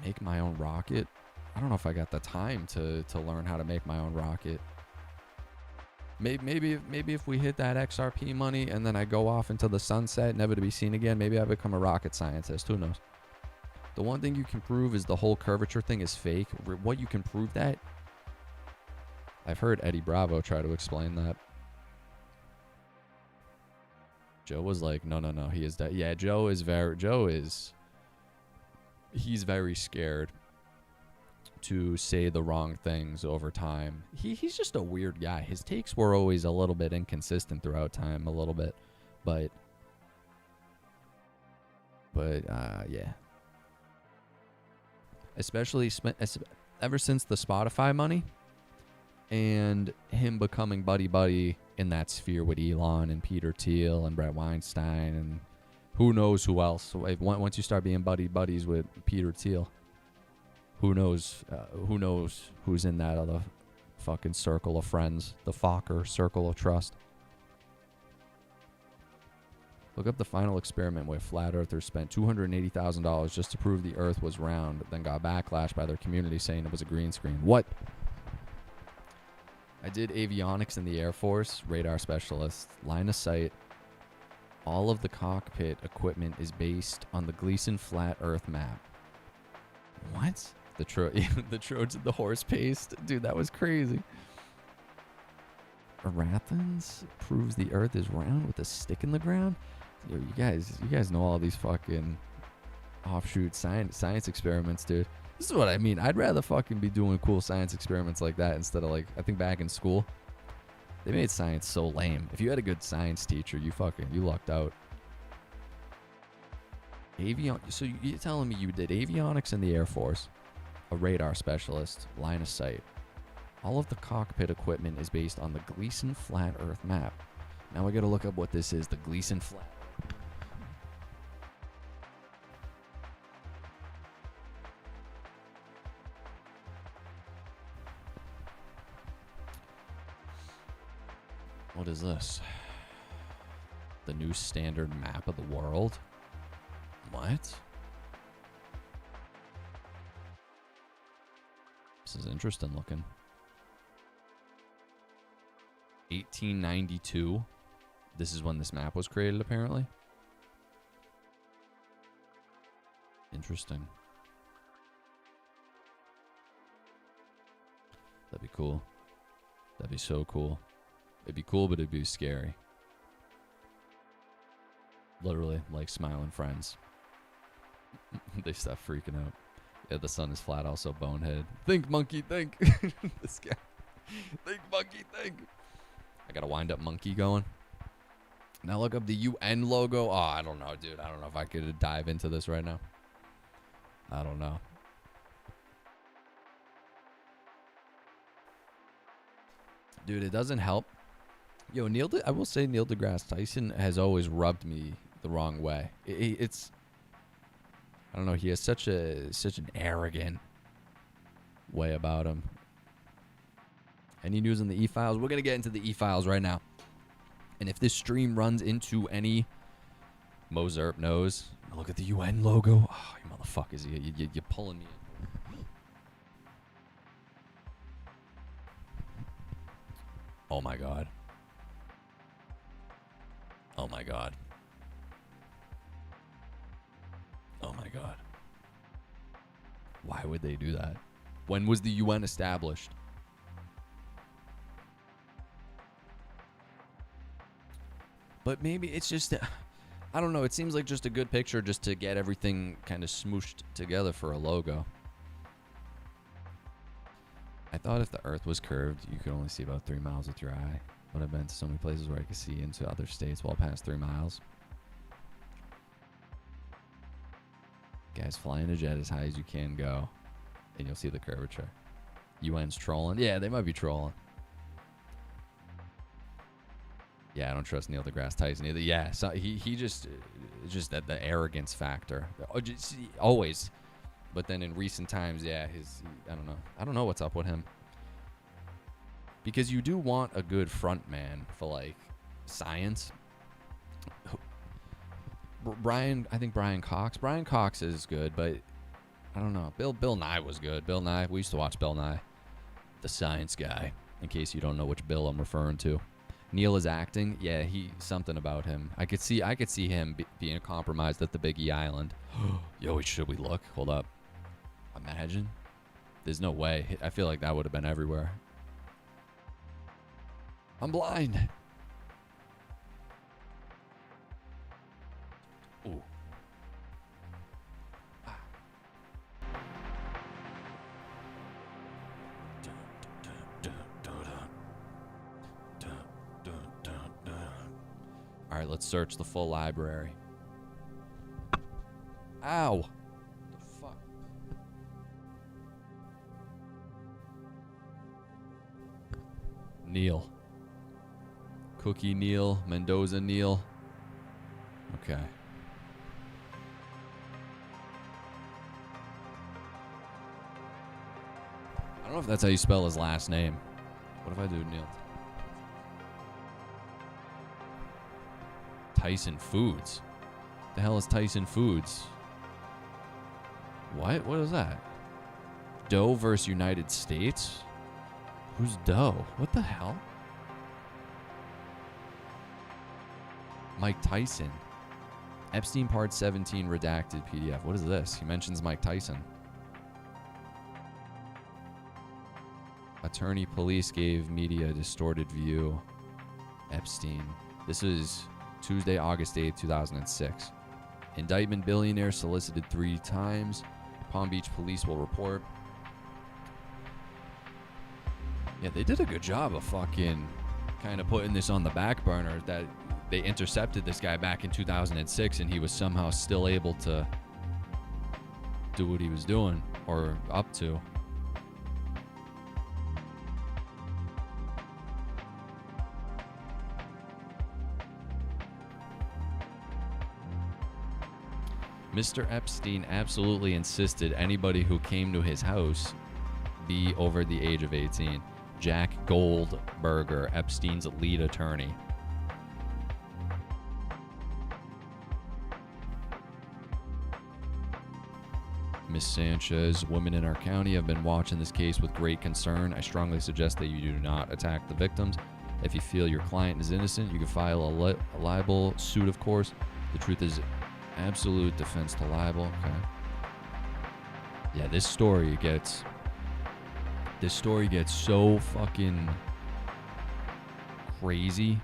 Make my own rocket. I don't know if I got the time to learn how to make my own rocket. Maybe if we hit that XRP money and then I go off into the sunset, never to be seen again, maybe I become a rocket scientist. Who knows? The one thing you can prove is the whole curvature thing is fake. What you can prove that? I've heard Eddie Bravo try to explain that. Joe was like, no, he is dead. Yeah, he's very scared to say the wrong things over time. He's just a weird guy. His takes were always a little bit inconsistent throughout time, a little bit, but yeah. Especially ever since the Spotify money and him becoming buddy in that sphere with Elon and Peter Thiel and Brett Weinstein and who knows who else. Once you start being buddies with Peter Thiel, who knows who's in that other fucking circle of friends, the Fokker circle of trust. Look up the final experiment where flat earthers spent $280,000 just to prove the earth was round, then got backlash by their community saying it was a green screen. What? I did avionics in the Air Force, radar specialist, line of sight. All of the cockpit equipment is based on the Gleason flat earth map. What? The Trojan, the horse paste? Dude, that was crazy. Arathans proves the earth is round with a stick in the ground? Yo, you guys know all these fucking offshoot science experiments, dude. This is what I mean. I'd rather fucking be doing cool science experiments like that instead of like, I think back in school, they made science so lame. If you had a good science teacher, you lucked out. So you're telling me you did avionics in the Air Force, a radar specialist, line of sight. All of the cockpit equipment is based on the Gleason flat earth map. Now I gotta look up what this is, the Gleason flat. What is this? The new standard map of the world? What? This is interesting looking. 1892. This is when this map was created, apparently. Interesting. That'd be cool. That'd be so cool. It'd be cool, but it'd be scary. Literally, like smiling friends. They stop freaking out. Yeah, the sun is flat, also bonehead. Think, monkey, think. This guy. Think, monkey, think. I got a wind-up monkey going. Now look up the UN logo. Oh, I don't know, dude. I don't know if I could dive into this right now. I don't know. Dude, it doesn't help. Yo, I will say Neil deGrasse Tyson has always rubbed me the wrong way. It's, I don't know. He has such an arrogant way about him. Any news on the E-Files? We're gonna get into the E-Files right now. And if this stream runs into any Mozart knows, look at the UN logo. Oh, you motherfuckers, you're pulling me in. Oh my god. Oh my god. Oh my god. Why would they do that? When was the UN established? But maybe it's just, I don't know, it seems like just a good picture just to get everything kind of smooshed together for a logo. I thought if the earth was curved, you could only see about 3 miles with your eye. But I've been to so many places where I could see into other states well past 3 miles. Guys, fly in a jet as high as you can go, and you'll see the curvature. UN's trolling. Yeah, they might be trolling. Yeah, I don't trust Neil deGrasse Tyson either. Yeah, so he just that the arrogance factor. Always But then in recent times, yeah, I don't know what's up with him. Because you do want a good front man for like science. I think Brian Cox. Brian Cox is good, but I don't know. Bill Nye was good. Bill Nye, we used to watch Bill Nye, the science guy. In case you don't know which Bill I'm referring to. Neil is acting. Yeah, something about him. I could see him being compromised at the Big E Island. Yo, should we look? Hold up. Imagine. There's no way. I feel like that would have been everywhere. I'm blind. Ooh. Ah. All right, let's search the full library. Ow. The fuck? Neil. Cookie Neil. Mendoza Neil. Okay. I don't know if that's how you spell his last name. What if I do Neil? Tyson Foods. The hell is Tyson Foods? What? What is that? Doe versus United States? Who's Doe? What the hell? Mike Tyson. Epstein Part 17 redacted PDF. What is this? He mentions Mike Tyson. Attorney police gave media a distorted view. Epstein. This is Tuesday, August 8th, 2006. Indictment billionaire solicited 3 times. Palm Beach police will report. Yeah, they did a good job of fucking kind of putting this on the back burner, that they intercepted this guy back in 2006 and he was somehow still able to do what he was doing or up to. Mr. Epstein absolutely insisted anybody who came to his house be over the age of 18. Jack Goldberger, Epstein's lead attorney. Miss Sanchez, women in our county have been watching this case with great concern. I strongly suggest that you do not attack the victims. If you feel your client is innocent, you can file a libel suit, of course. The truth is absolute defense to libel. Okay. Yeah, this story gets so fucking crazy.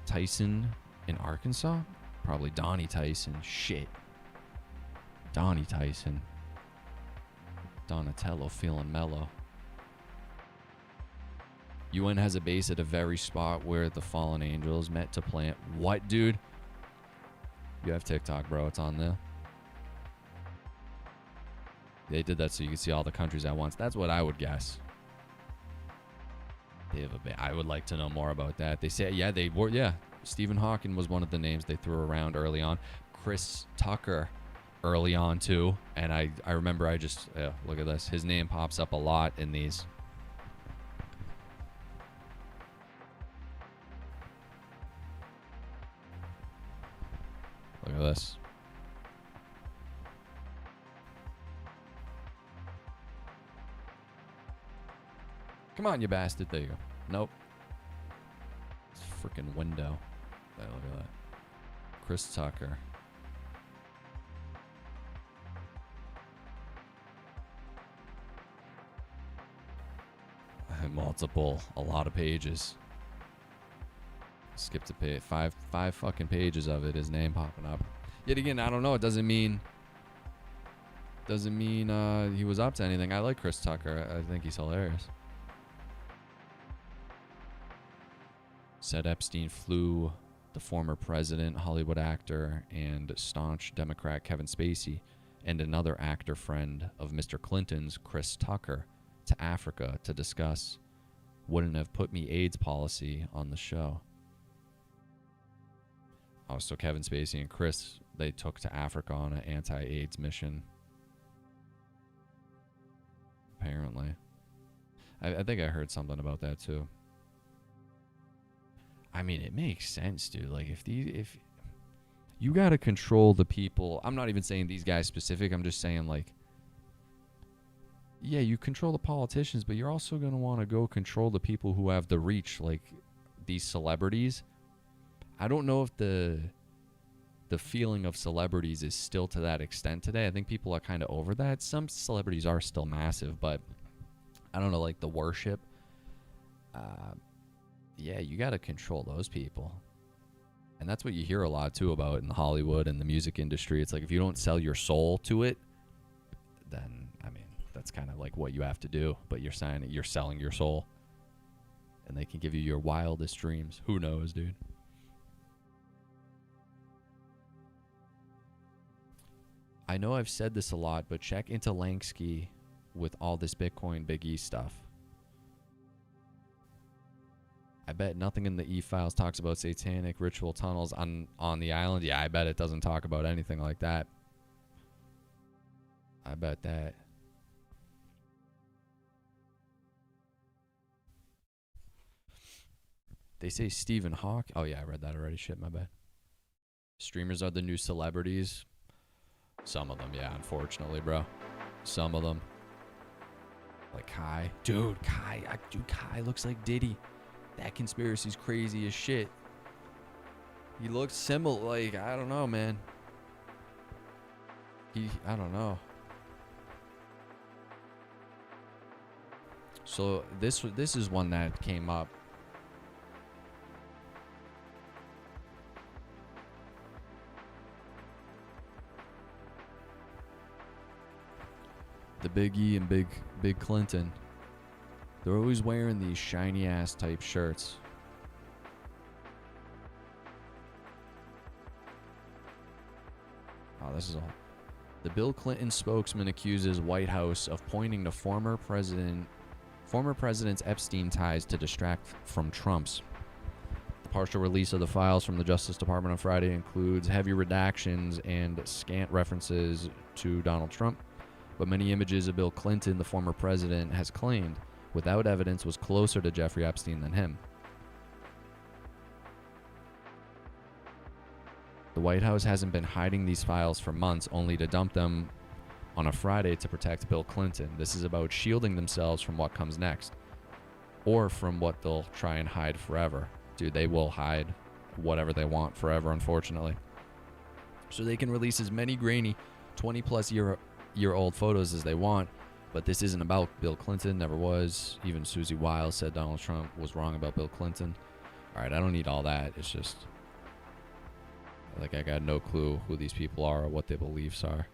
Tyson in Arkansas? Probably Donnie Tyson. Shit. Donnie Tyson. Donatello feeling mellow. UN has a base at a very spot where the fallen angels met to plant. What, dude? You have TikTok, bro. It's on there. They did that so you could see all the countries at once. That's what I would guess. They have I would like to know more about that. They say, yeah, they were, yeah. Stephen Hawking was one of the names they threw around early on. Chris Tucker early on, too. And I remember look at this. His name pops up a lot in these. Look at this. Come on, you bastard. There you go. Nope. It's a freaking window. Hey, look at that. Chris Tucker. Multiple. A lot of pages. Skipped a page. Five fucking pages of it. His name popping up. Yet again, I don't know. It doesn't mean he was up to anything. I like Chris Tucker. I think he's hilarious. Said Epstein flew the former president, Hollywood actor, and staunch Democrat Kevin Spacey, and another actor friend of Mr. Clinton's, Chris Tucker, to Africa to discuss wouldn't have put me AIDS policy on the show. Also, Kevin Spacey and Chris, they took to Africa on an anti-AIDS mission. Apparently. I think I heard something about that too. I mean, it makes sense, dude. Like, if you gotta control the people. I'm not even saying these guys specific. I'm just saying, like, yeah, you control the politicians, but you're also gonna want to go control the people who have the reach, like these celebrities. I don't know if the feeling of celebrities is still to that extent today. I think people are kind of over that. Some celebrities are still massive, but I don't know, like the worship. Yeah, you got to control those people. And that's what you hear a lot, too, about in Hollywood and the music industry. It's like if you don't sell your soul to it, then, I mean, that's kind of like what you have to do. But you're selling your soul. And they can give you your wildest dreams. Who knows, dude? I know I've said this a lot, but check into Lansky with all this Bitcoin Big E stuff. I bet nothing in the E-files talks about satanic ritual tunnels on the island. Yeah, I bet it doesn't talk about anything like that. I bet that. They say Stephen Hawking. Oh, yeah, I read that already. Shit, my bad. Streamers are the new celebrities. Some of them, yeah, unfortunately, bro. Some of them. Like Kai. Dude, Kai looks like Diddy. That conspiracy's crazy as shit. He looks similar, like, I don't know, man. I don't know. So this is one that came up. The Big E and Big Clinton. They're always wearing these shiny ass type shirts. Oh, this is all. The Bill Clinton spokesman accuses White House of pointing to former president's Epstein ties to distract from Trump's. The partial release of the files from the Justice Department on Friday includes heavy redactions and scant references to Donald Trump, but many images of Bill Clinton, the former president, has claimed, without evidence, was closer to Jeffrey Epstein than him. The White House hasn't been hiding these files for months, only to dump them on a Friday to protect Bill Clinton. This is about shielding themselves from what comes next, or from what they'll try and hide forever. Dude, they will hide whatever they want forever, unfortunately. So they can release as many grainy 20-plus year old photos as they want. But this isn't about Bill Clinton, never was. Even Susie Wiles said Donald Trump was wrong about Bill Clinton. All right, I don't need all that. It's just, like, I got no clue who these people are or what their beliefs are.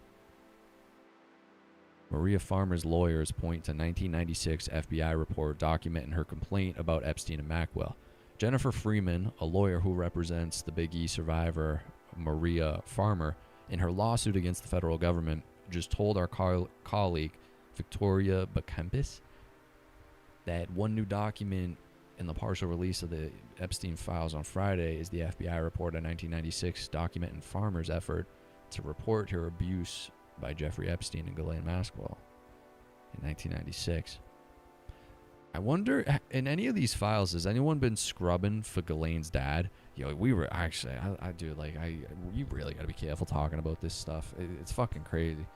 Maria Farmer's lawyers point to 1996 FBI report documenting her complaint about Epstein and Maxwell. Jennifer Freeman, a lawyer who represents the Big E survivor Maria Farmer, in her lawsuit against the federal government, just told our colleague Victoria Bekempis that one new document in the partial release of the Epstein files on Friday is the FBI report of 1996 documenting Farmer's effort to report her abuse by Jeffrey Epstein and Ghislaine Maxwell in 1996. I wonder, in any of these files, has anyone been scrubbing for Ghislaine's dad? Yo, we were actually, I do, like, you really gotta be careful talking about this stuff. It's fucking crazy.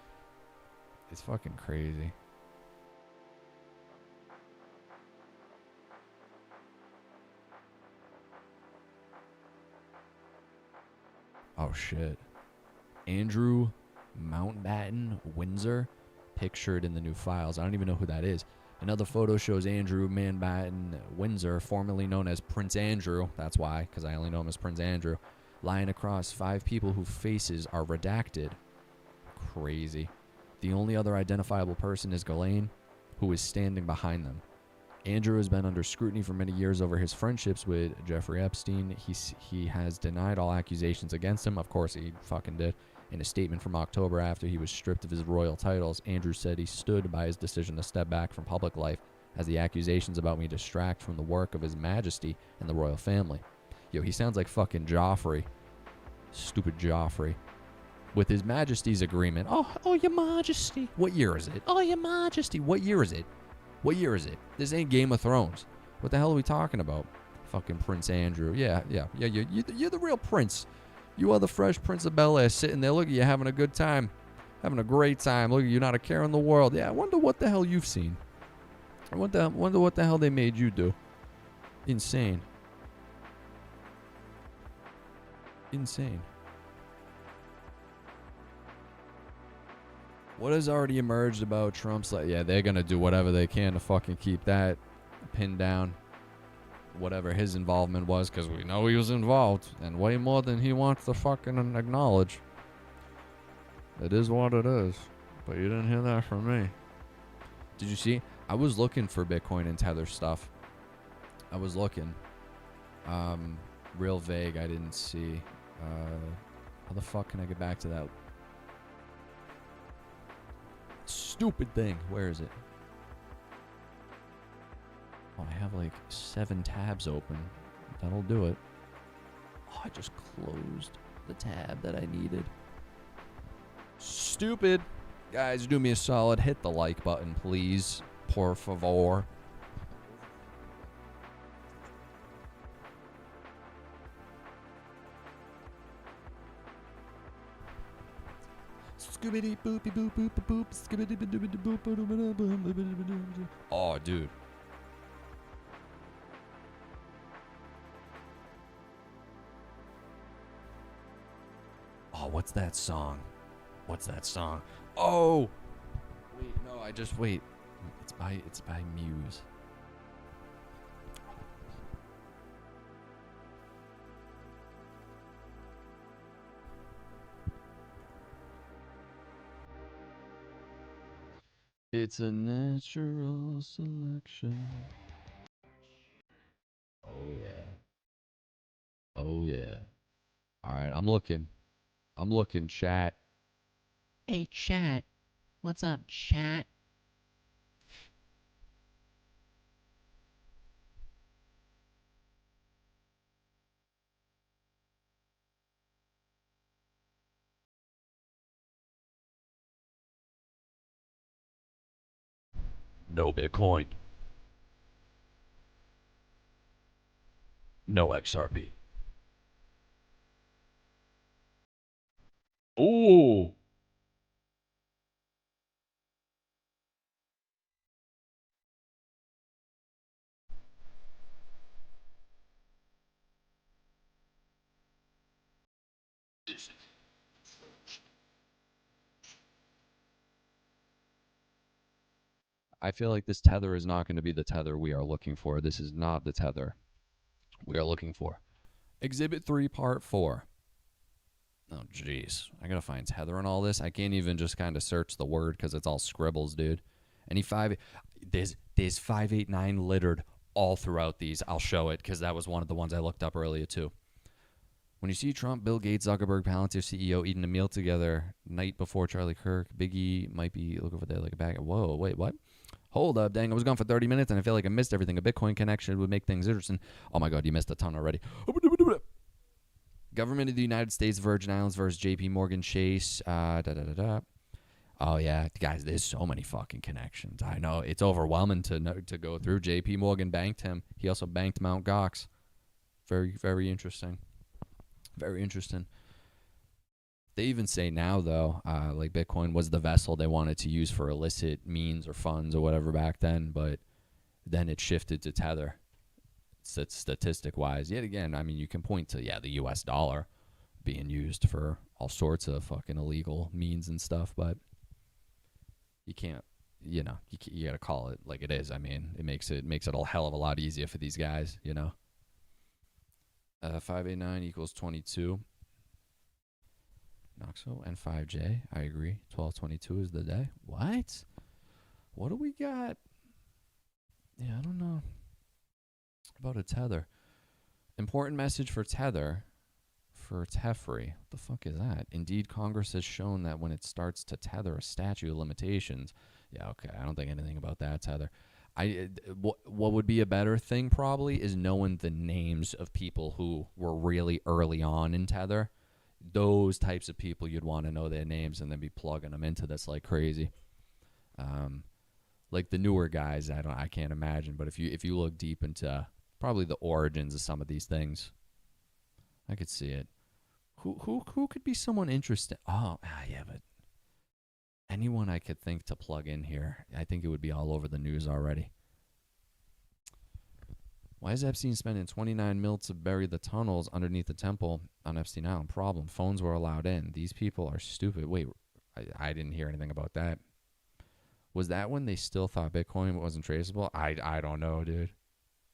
It's fucking crazy. Oh, shit. Andrew Mountbatten Windsor, pictured in the new files. I don't even know who that is. Another photo shows Andrew Mountbatten Windsor, formerly known as Prince Andrew. That's why, because I only know him as Prince Andrew. Lying across 5 people whose faces are redacted. Crazy. The only other identifiable person is Ghislaine, who is standing behind them. Andrew has been under scrutiny for many years over his friendships with Jeffrey Epstein. He has denied all accusations against him. Of course, he fucking did. In a statement from October after he was stripped of his royal titles, Andrew said he stood by his decision to step back from public life as the accusations about me distract from the work of His Majesty and the royal family. Yo, he sounds like fucking Joffrey. Stupid Joffrey. With His Majesty's agreement. Oh, Your Majesty. What year is it? Oh, Your Majesty. What year is it? What year is it? This ain't Game of Thrones. What the hell are we talking about? Fucking Prince Andrew. Yeah. You're the real prince. You are the fresh Prince of Bel-Air sitting there. Look at you having a good time. Having a great time. Look at you, not a care in the world. Yeah, I wonder what the hell you've seen. I wonder what the hell they made you do. Insane. Insane. What has already emerged about Trump's yeah, they're going to do whatever they can to fucking keep that pinned down. Whatever his involvement was, because we know he was involved, and way more than he wants to fucking acknowledge. It is what it is. But you didn't hear that from me. Did you see? I was looking for Bitcoin and Tether stuff. I was looking. Real vague. I didn't see. How the fuck can I get back to that stupid thing? Where is it? Oh, I have like 7 tabs open. That'll do it. Oh, I just closed the tab that I needed. Stupid. Guys, do me a solid. Hit the like button, please. Por favor. Scoobity boopy boop boop boop. Scoobity boop boop. Oh, dude. Oh, what's that song? What's that song? Oh! Wait, no, wait. It's by Muse. It's a natural selection. Oh yeah. Oh yeah. Alright, I'm looking, chat. Hey, chat. What's up, chat? No Bitcoin. No XRP. Ooh. I feel like this tether is not going to be the tether we are looking for. This is not the tether we are looking for. Exhibit 3, Part 4. Oh, jeez. I gotta find tether and all this. I can't even just kind of search the word because it's all scribbles, dude. There's 589 littered all throughout these. I'll show it because that was one of the ones I looked up earlier, too. When you see Trump, Bill Gates, Zuckerberg, Palantir CEO eating a meal together night before Charlie Kirk, Biggie might be looking over there like a bag. Whoa, wait, what? Hold up, dang, I was gone for 30 minutes and I feel like I missed everything. A Bitcoin connection would make things interesting. Oh my God, you missed a ton already. Government of the United States, Virgin Islands versus JP Morgan Chase. Oh, yeah. Guys, there's so many fucking connections. I know. It's overwhelming to go through. JP Morgan banked him. He also banked Mt. Gox. Very, very interesting. Very interesting. They even say now, though, like Bitcoin was the vessel they wanted to use for illicit means or funds or whatever back then, but then it shifted to Tether. Statistic wise, yet again, I mean, you can point to the US dollar being used for all sorts of fucking illegal means and stuff, but you can't, you gotta call it like it is. I mean, it makes it a hell of a lot easier for these guys, 589 equals 22. Noxo and 5J, I agree. 1222 is the day. What do we got? Yeah, I don't know about a tether. Important message for tether for Tefri. What the fuck is that? Indeed, Congress has shown that when it starts to tether a statute of limitations. Yeah, okay. I don't think anything about that tether. What would be a better thing probably is knowing the names of people who were really early on in Tether. Those types of people, you'd want to know their names and then be plugging them into this like crazy. Like the newer guys, I can't imagine. But if you look deep into probably the origins of some of these things, I could see it. Who could be someone interesting? Yeah, but anyone I could think to plug in here, I think it would be all over the news already. Why is Epstein spending 29 mil to bury the tunnels underneath the temple on Epstein Island? Problem: phones were allowed in. These people are stupid. Wait, I didn't hear anything about that. Was that when they still thought Bitcoin wasn't traceable? I don't know, dude.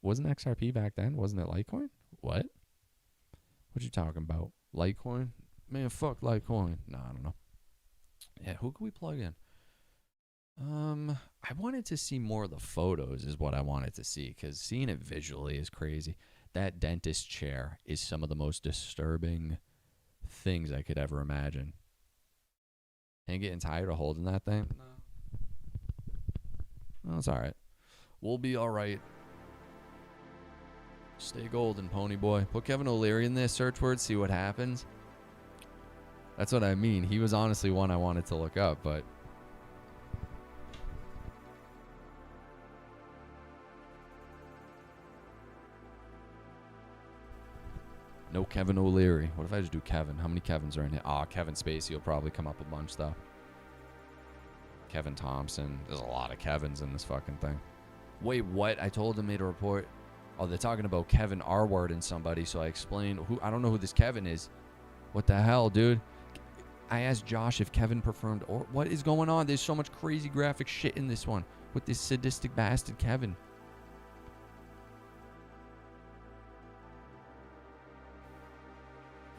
Wasn't XRP back then? Wasn't it Litecoin? What? What you talking about? Litecoin? Man, fuck Litecoin. No, I don't know. Yeah, who could we plug in? I wanted to see more of the photos is what I wanted to see, because seeing it visually is crazy. That dentist chair is some of the most disturbing things I could ever imagine. Ain't getting tired of holding that thing? No, it's all right. We'll be all right. Stay golden, pony boy. Put Kevin O'Leary in there, search word, see what happens. That's what I mean. He was honestly one I wanted to look up, but no Kevin O'Leary. What if I just do Kevin? How many Kevins are in here? Kevin Spacey will probably come up a bunch, though. Kevin Thompson. There's a lot of Kevins in this fucking thing. Wait, what? I told him made a report. Oh, they're talking about Kevin R-word and somebody, so I explained who. I don't know who this Kevin is. What the hell, dude? I asked Josh if Kevin performed or what is going on? There's so much crazy graphic shit in this one with this sadistic bastard Kevin.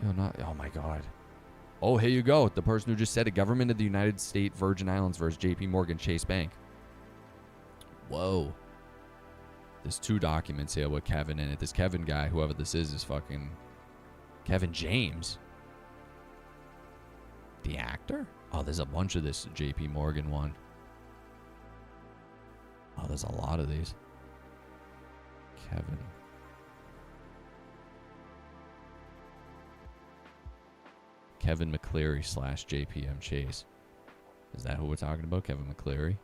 Oh my god. Oh, here you go. The person who just said it. Government of the United States Virgin Islands versus JP Morgan Chase Bank. Whoa. There's 2 documents here with Kevin in it. This Kevin guy, whoever this is fucking Kevin James. The actor? Oh, there's a bunch of this JP Morgan one. Oh, there's a lot of these. Kevin. Kevin McCleary / JPM Chase. Is that who we're talking about? Kevin McCleary?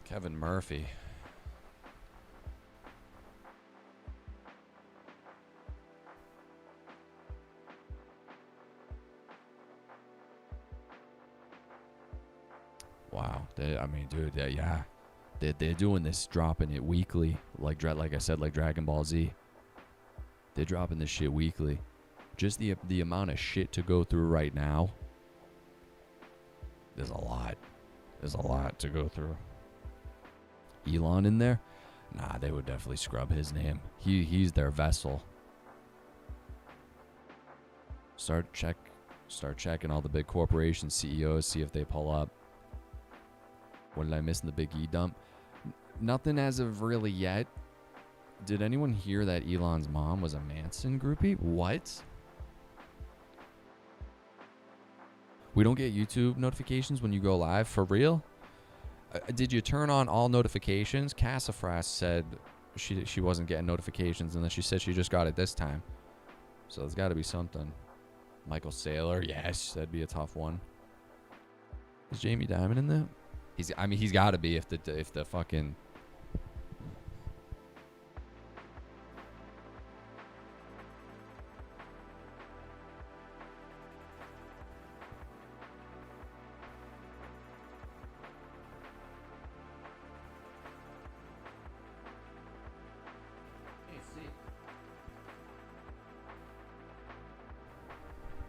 Kevin Murphy. Wow. Dude, yeah. They're doing this, dropping it weekly. Like I said, like Dragon Ball Z. They're dropping this shit weekly. Just the amount of shit to go through right now. There's a lot. There's a lot to go through. Elon in there? Nah, they would definitely scrub his name. He's their vessel. Start checking all the big corporation CEOs, see if they pull up. What did I miss in the big E dump? Nothing as of really yet. Did anyone hear that Elon's mom was a Manson groupie? What? We don't get YouTube notifications when you go live? For real? Did you turn on all notifications? Cassafras said she wasn't getting notifications, and then she said she just got it this time. So there's got to be something. Michael Saylor, yes, that'd be a tough one. Is Jamie Dimon in there? He's got to be if the fucking.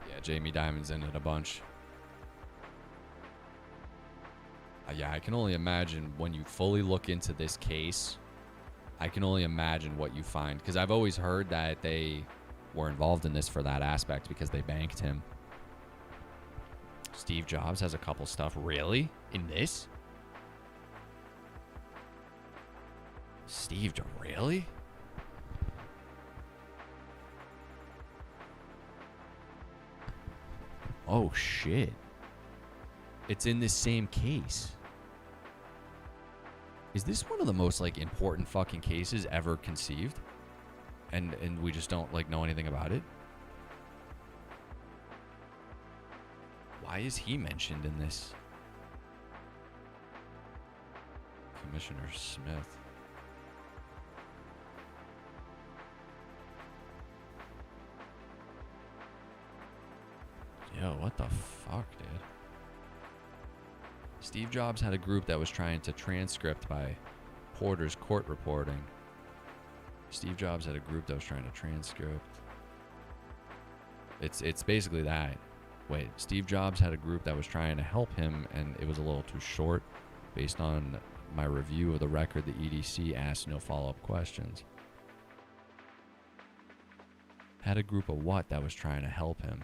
Yeah, Jamie Dimon's in it a bunch. Yeah, I can only imagine when you fully look into this case, I can only imagine what you find. Because I've always heard that they were involved in this for that aspect because they banked him. Steve Jobs has a couple stuff. Really? In this? Steve Jobs? Really? Oh, shit. It's in this same case. Is this one of the most, like, important fucking cases ever conceived? And we just don't, like, know anything about it? Why is he mentioned in this? Commissioner Smith. Yo, what the fuck, dude? Steve Jobs had a group that was trying to transcript by Porter's court reporting. Steve Jobs had a group that was trying to transcript. It's basically that. Wait, Steve Jobs had a group that was trying to help him, and it was a little too short. Based on my review of the record, the EDC asked no follow-up questions. Had a group of what that was trying to help him?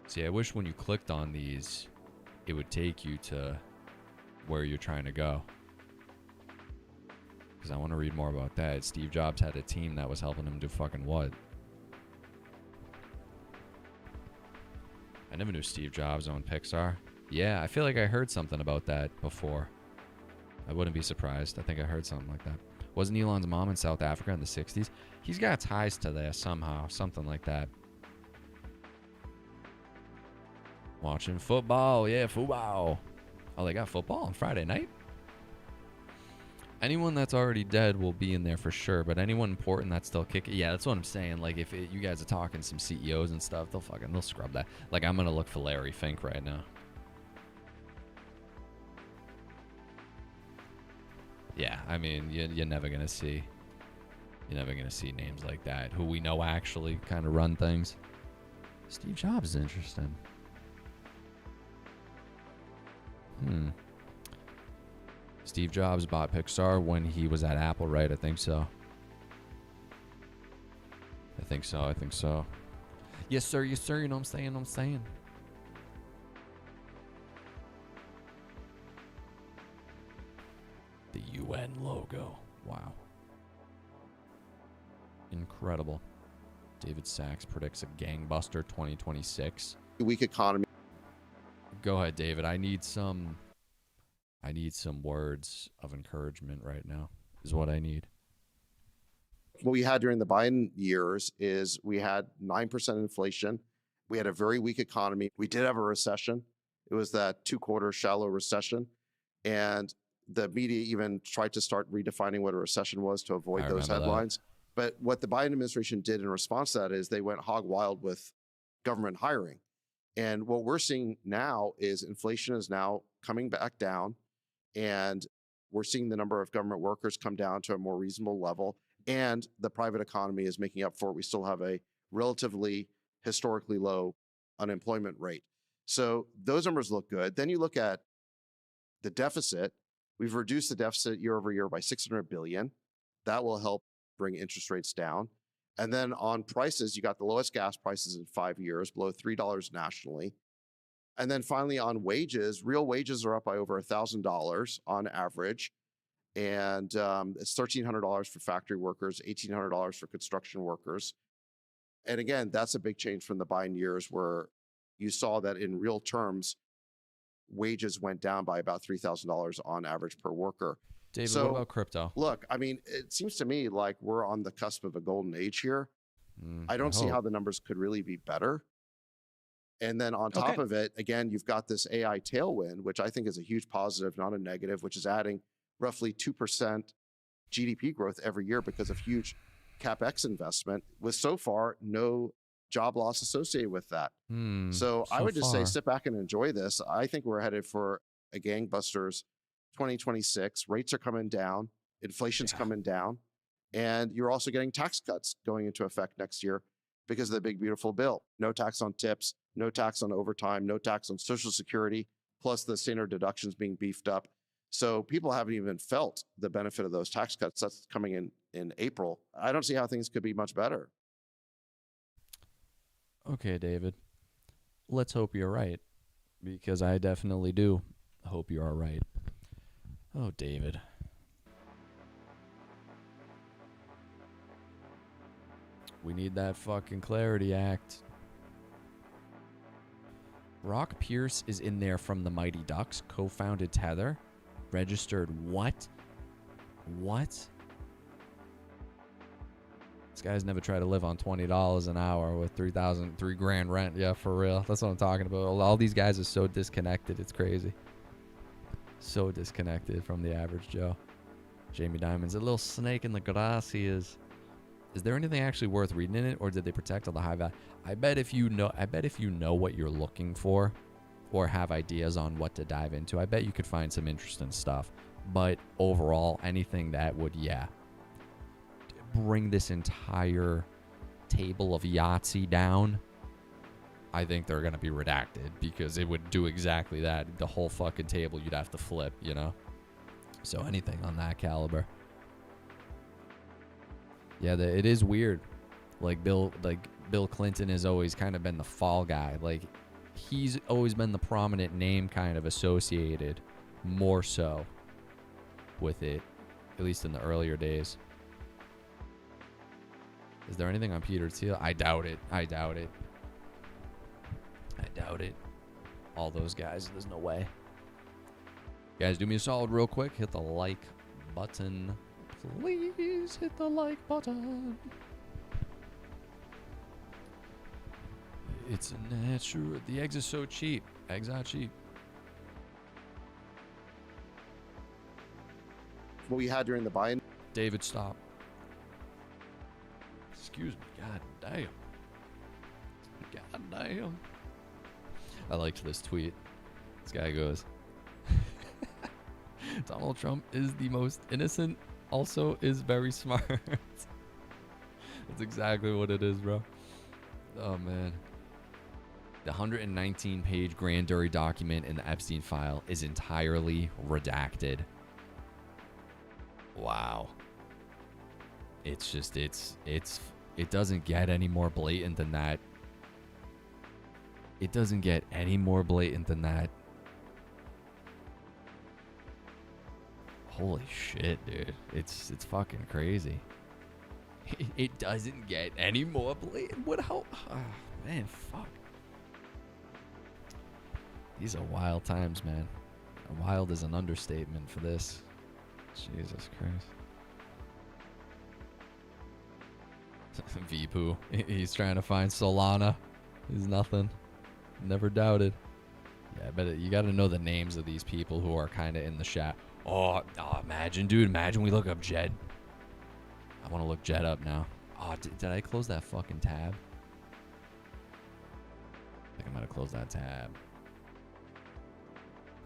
See, I wish when you clicked on these, it would take you to where you're trying to go. Because I want to read more about that. Steve Jobs had a team that was helping him do fucking what? I never knew Steve Jobs owned Pixar. Yeah, I feel like I heard something about that before. I wouldn't be surprised. I think I heard something like that. Wasn't Elon's mom in South Africa in the 60s? He's got ties to there somehow. Something like that. Watching football. Yeah, football. Oh, they got football on Friday night? Anyone that's already dead will be in there for sure, but anyone important that's still kicking, yeah, that's what I'm saying. Like, if you guys are talking some CEOs and stuff, they'll scrub that. Like, I'm gonna look for Larry Fink right now. Yeah, I mean, you're never gonna see names like that who we know actually kind of run things. Steve Jobs is interesting. Steve Jobs bought Pixar when he was at Apple, right? I think so. I think so. Yes, sir. You know what I'm saying? The UN logo. Wow. Incredible. David Sachs predicts a gangbuster 2026. Weak economy. Go ahead, David. I need some words of encouragement right now, is what I need. What we had during the Biden years is we had 9% inflation. We had a very weak economy. We did have a recession. It was that 2-quarter shallow recession. And the media even tried to start redefining what a recession was to avoid those headlines. But what the Biden administration did in response to that is they went hog wild with government hiring. And what we're seeing now is inflation is now coming back down. And we're seeing the number of government workers come down to a more reasonable level. And the private economy is making up for it. We still have a relatively historically low unemployment rate. So those numbers look good. Then you look at the deficit. We've reduced the deficit year over year by $600 billion. That will help bring interest rates down. And then on prices, you got the lowest gas prices in 5 years, below $3 nationally. And then finally on wages, real wages are up by over $1,000 on average. And it's $1,300 for factory workers, $1,800 for construction workers. And again, that's a big change from the Biden years where you saw that in real terms, wages went down by about $3,000 on average per worker. David, what about crypto? Look, I mean, it seems to me like we're on the cusp of a golden age here. I don't see how the numbers could really be better. And then on top of it, again, you've got this AI tailwind, which I think is a huge positive, not a negative, which is adding roughly 2% GDP growth every year because of huge CapEx investment with so far no job loss associated with that. So I would just say sit back and enjoy this. I think we're headed for a gangbusters 2026. Rates are coming down. Inflation's coming down. And you're also getting tax cuts going into effect next year because of the big, beautiful bill. No tax on tips, no tax on overtime, no tax on Social Security, plus the standard deductions being beefed up. So people haven't even felt the benefit of those tax cuts. That's coming in April. I don't see how things could be much better. Okay, David. Let's hope you're right, because I definitely do hope you are right. Oh, David. We need that fucking Clarity Act. Brock Pierce is in there from the Mighty Ducks, co-founded Tether, registered what? What? This guy's never tried to live on $20 an hour with $3 grand rent. Yeah, for real. That's what I'm talking about. All these guys are so disconnected. It's crazy. So disconnected from the average Joe. Jamie Dimon's a little snake in the grass he is. Is there anything actually worth reading in it, or did they protect all the high value? I bet if you know what you're looking for, or have ideas on what to dive into, I bet you could find some interesting stuff. But overall, anything that would, bring this entire table of Yahtzee down, I think they're going to be redacted, because it would do exactly that. The whole fucking table you'd have to flip, you know? So anything on that caliber. Yeah, it is weird. Like Bill Clinton has always kind of been the fall guy. Like, he's always been the prominent name kind of associated more so with it, at least in the earlier days. Is there anything on Peter Thiel? I doubt it. I doubt it. All those guys, there's no way. Guys, do me a solid real quick. Hit the like button. Please hit the like button. It's natural. The eggs are so cheap. Eggs are cheap. What we had during the buy-in. David, stop. Excuse me. God damn. God damn. I liked this tweet. This guy goes, Donald Trump is the most innocent, also is very smart. That's exactly what it is, bro. Oh, man. The 119-page grand jury document in the Epstein file is entirely redacted. Wow. It's just, it doesn't get any more blatant than that. It doesn't get any more blatant than that. Holy shit, dude. It's fucking crazy. It doesn't get any more blatant. Oh, man, fuck. These are wild times, man. Wild is an understatement for this. Jesus Christ. Vipu. He's trying to find Solana. He's nothing. Never doubted. Yeah, but you got to know the names of these people who are kind of in the chat. Oh, imagine, dude. Imagine we look up Jed. I want to look Jed up now. Oh, did I close that fucking tab? I think I might have closed that tab.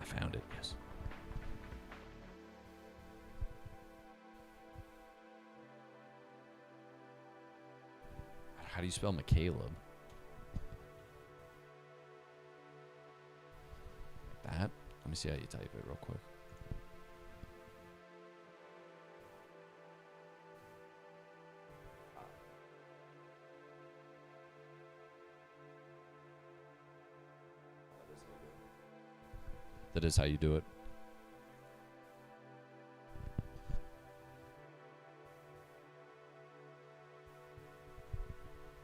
I found it, yes. How do you spell McCaleb? Like that? Let me see how you type it real quick. That is how you do it.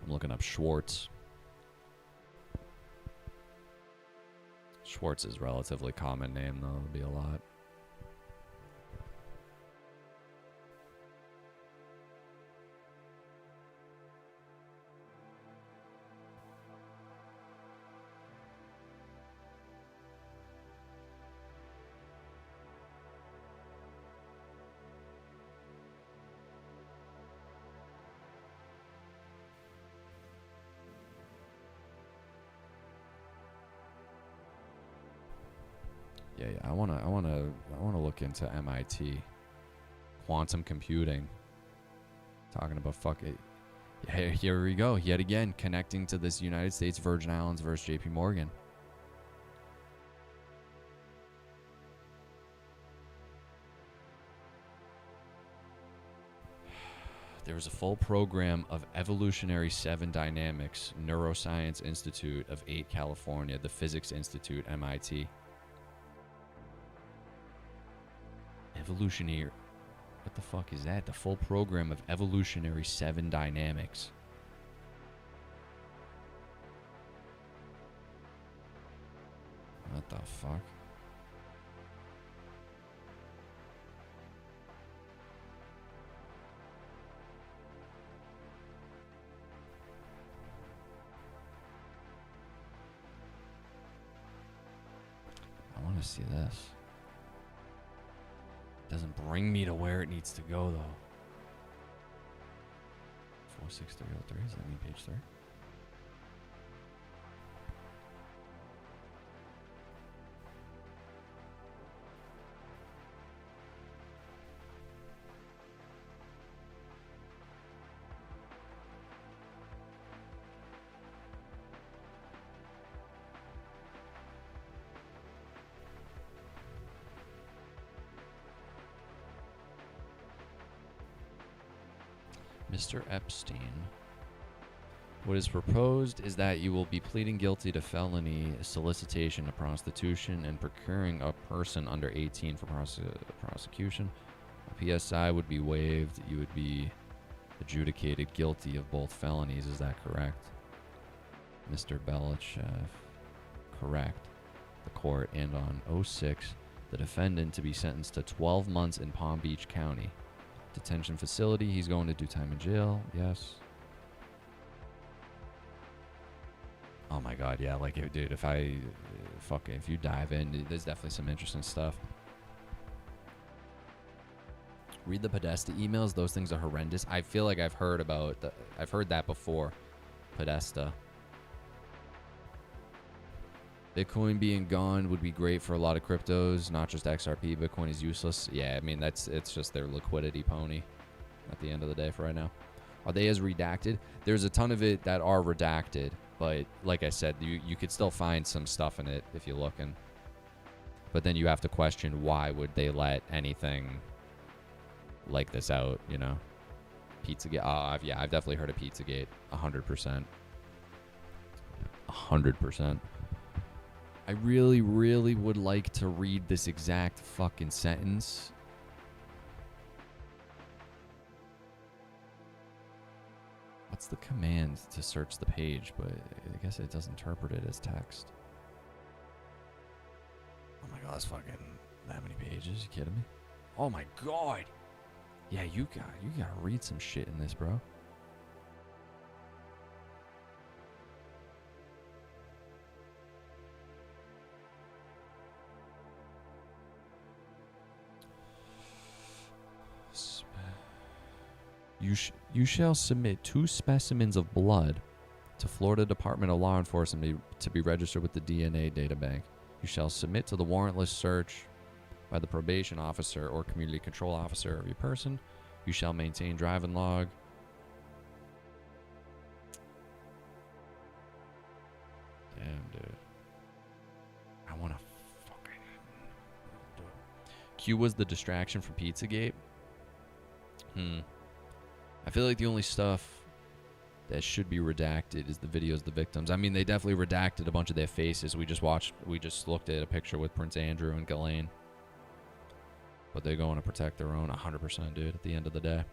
I'm looking up Schwartz. Schwartz is a relatively common name, though. It'll be a lot. Yeah, I wanna look into MIT, quantum computing. Talking about fuck it. Here we go, yet again, connecting to this United States Virgin Islands versus J.P. Morgan. There's a full program of Evolutionary 7 Dynamics, Neuroscience Institute of 8, California, the Physics Institute, MIT. Evolutionary. What the fuck is that? The full program of Evolutionary 7 Dynamics. What the fuck? I want to see this. Doesn't bring me to where it needs to go, though. 46303, does that mean page 3? Mr. Epstein. What is proposed is that you will be pleading guilty to felony solicitation of prostitution and procuring a person under 18 for prosecution. A PSI would be waived. You would be adjudicated guilty of both felonies. Is that correct? Mr. Belichev. Correct. The court, and on 06, the defendant to be sentenced to 12 months in Palm Beach County detention facility. He's going to do time in jail. Yes. Oh my god, yeah, like, dude, if you dive in, there's definitely some interesting stuff. Read the Podesta emails. Those things are horrendous. I feel like I've heard that before. Podesta. Bitcoin being gone would be great for a lot of cryptos, not just XRP. Bitcoin is useless. Yeah, I mean, it's just their liquidity pony at the end of the day for right now. Are they as redacted? There's a ton of it that are redacted, but like I said, you could still find some stuff in it if you're looking. But then you have to question, why would they let anything like this out, you know? Pizzagate. Yeah, I've definitely heard of Pizzagate. 100%. 100%. I really, really would like to read this exact fucking sentence. What's the command to search the page? But I guess it does interpret it as text. Oh my god, that's fucking that many pages. You kidding me? Oh my god. Yeah, you gotta read some shit in this, bro. You shall submit 2 specimens of blood to Florida Department of Law Enforcement to be registered with the DNA data bank. You shall submit to the warrantless search by the probation officer or community control officer of your person. You shall maintain driving log. Damn, dude. I want to fucking do it. Q was the distraction from Pizzagate. I feel like the only stuff that should be redacted is the videos of the victims. I mean, they definitely redacted a bunch of their faces. We just looked at a picture with Prince Andrew and Ghislaine. But they're going to protect their own 100%, dude, at the end of the day.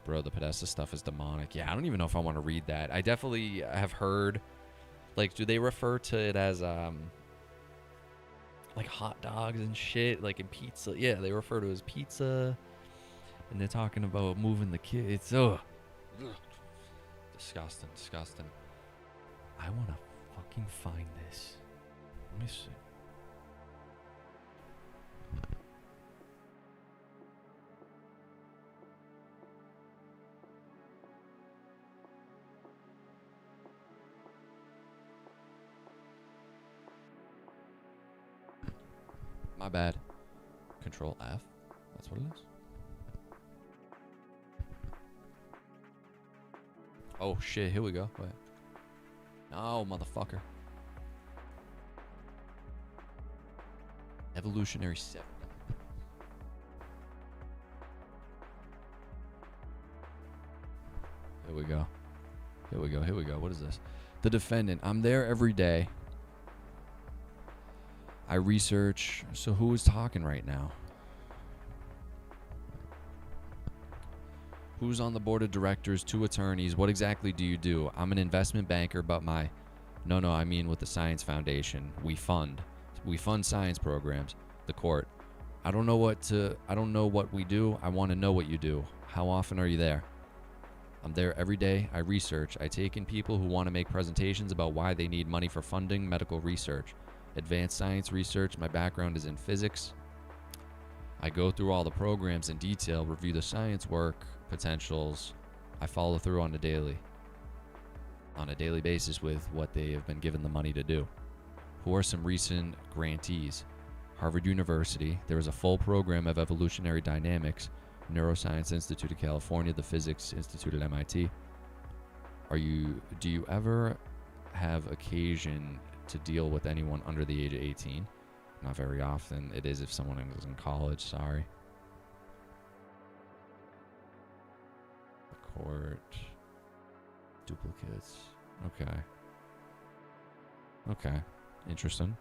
Bro, the Podesta stuff is demonic. Yeah, I don't even know if I want to read that. I definitely have heard, like, do they refer to it as, like hot dogs and shit, like in pizza? Yeah, they refer to it as pizza. And they're talking about moving the kids. Ugh. Disgusting, disgusting. I want to fucking find this. Let me see. My bad. Control F. That's what it is. Oh shit, here we go. Wait. No, motherfucker. Evolutionary 7. Here we go. Here we go. Here we go. What is this? The defendant. I'm there every day. I research. So who is talking right now? Who's on the board of directors? 2 attorneys. What exactly do you do? I'm an investment banker, but my No, I mean with the Science Foundation. We fund science programs. The court. I don't know what we do. I want to know what you do. How often are you there? I'm there every day. I research. I take in people who want to make presentations about why they need money for funding medical research. Advanced science research. My background is in physics. I go through all the programs in detail, review the science work, potentials. I follow through on a daily basis with what they have been given the money to do. Who are some recent grantees? Harvard University. There is a full program of evolutionary dynamics. Neuroscience Institute of California, the Physics Institute at MIT. Do you ever have occasion to deal with anyone under the age of 18? Not very often. It is if someone is in college, sorry. The court. Duplicates. Okay. Interesting.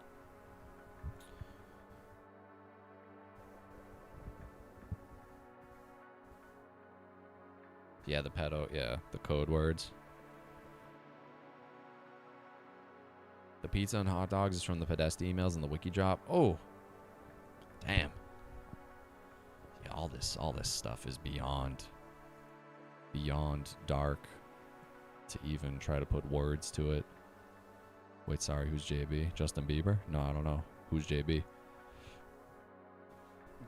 Yeah, the code words. The pizza and hot dogs is from the Podesta emails and the wiki drop. Oh, damn. Yeah, all this stuff is beyond dark to even try to put words to it. Wait, sorry, who's JB? Justin Bieber? No, I don't know. Who's JB?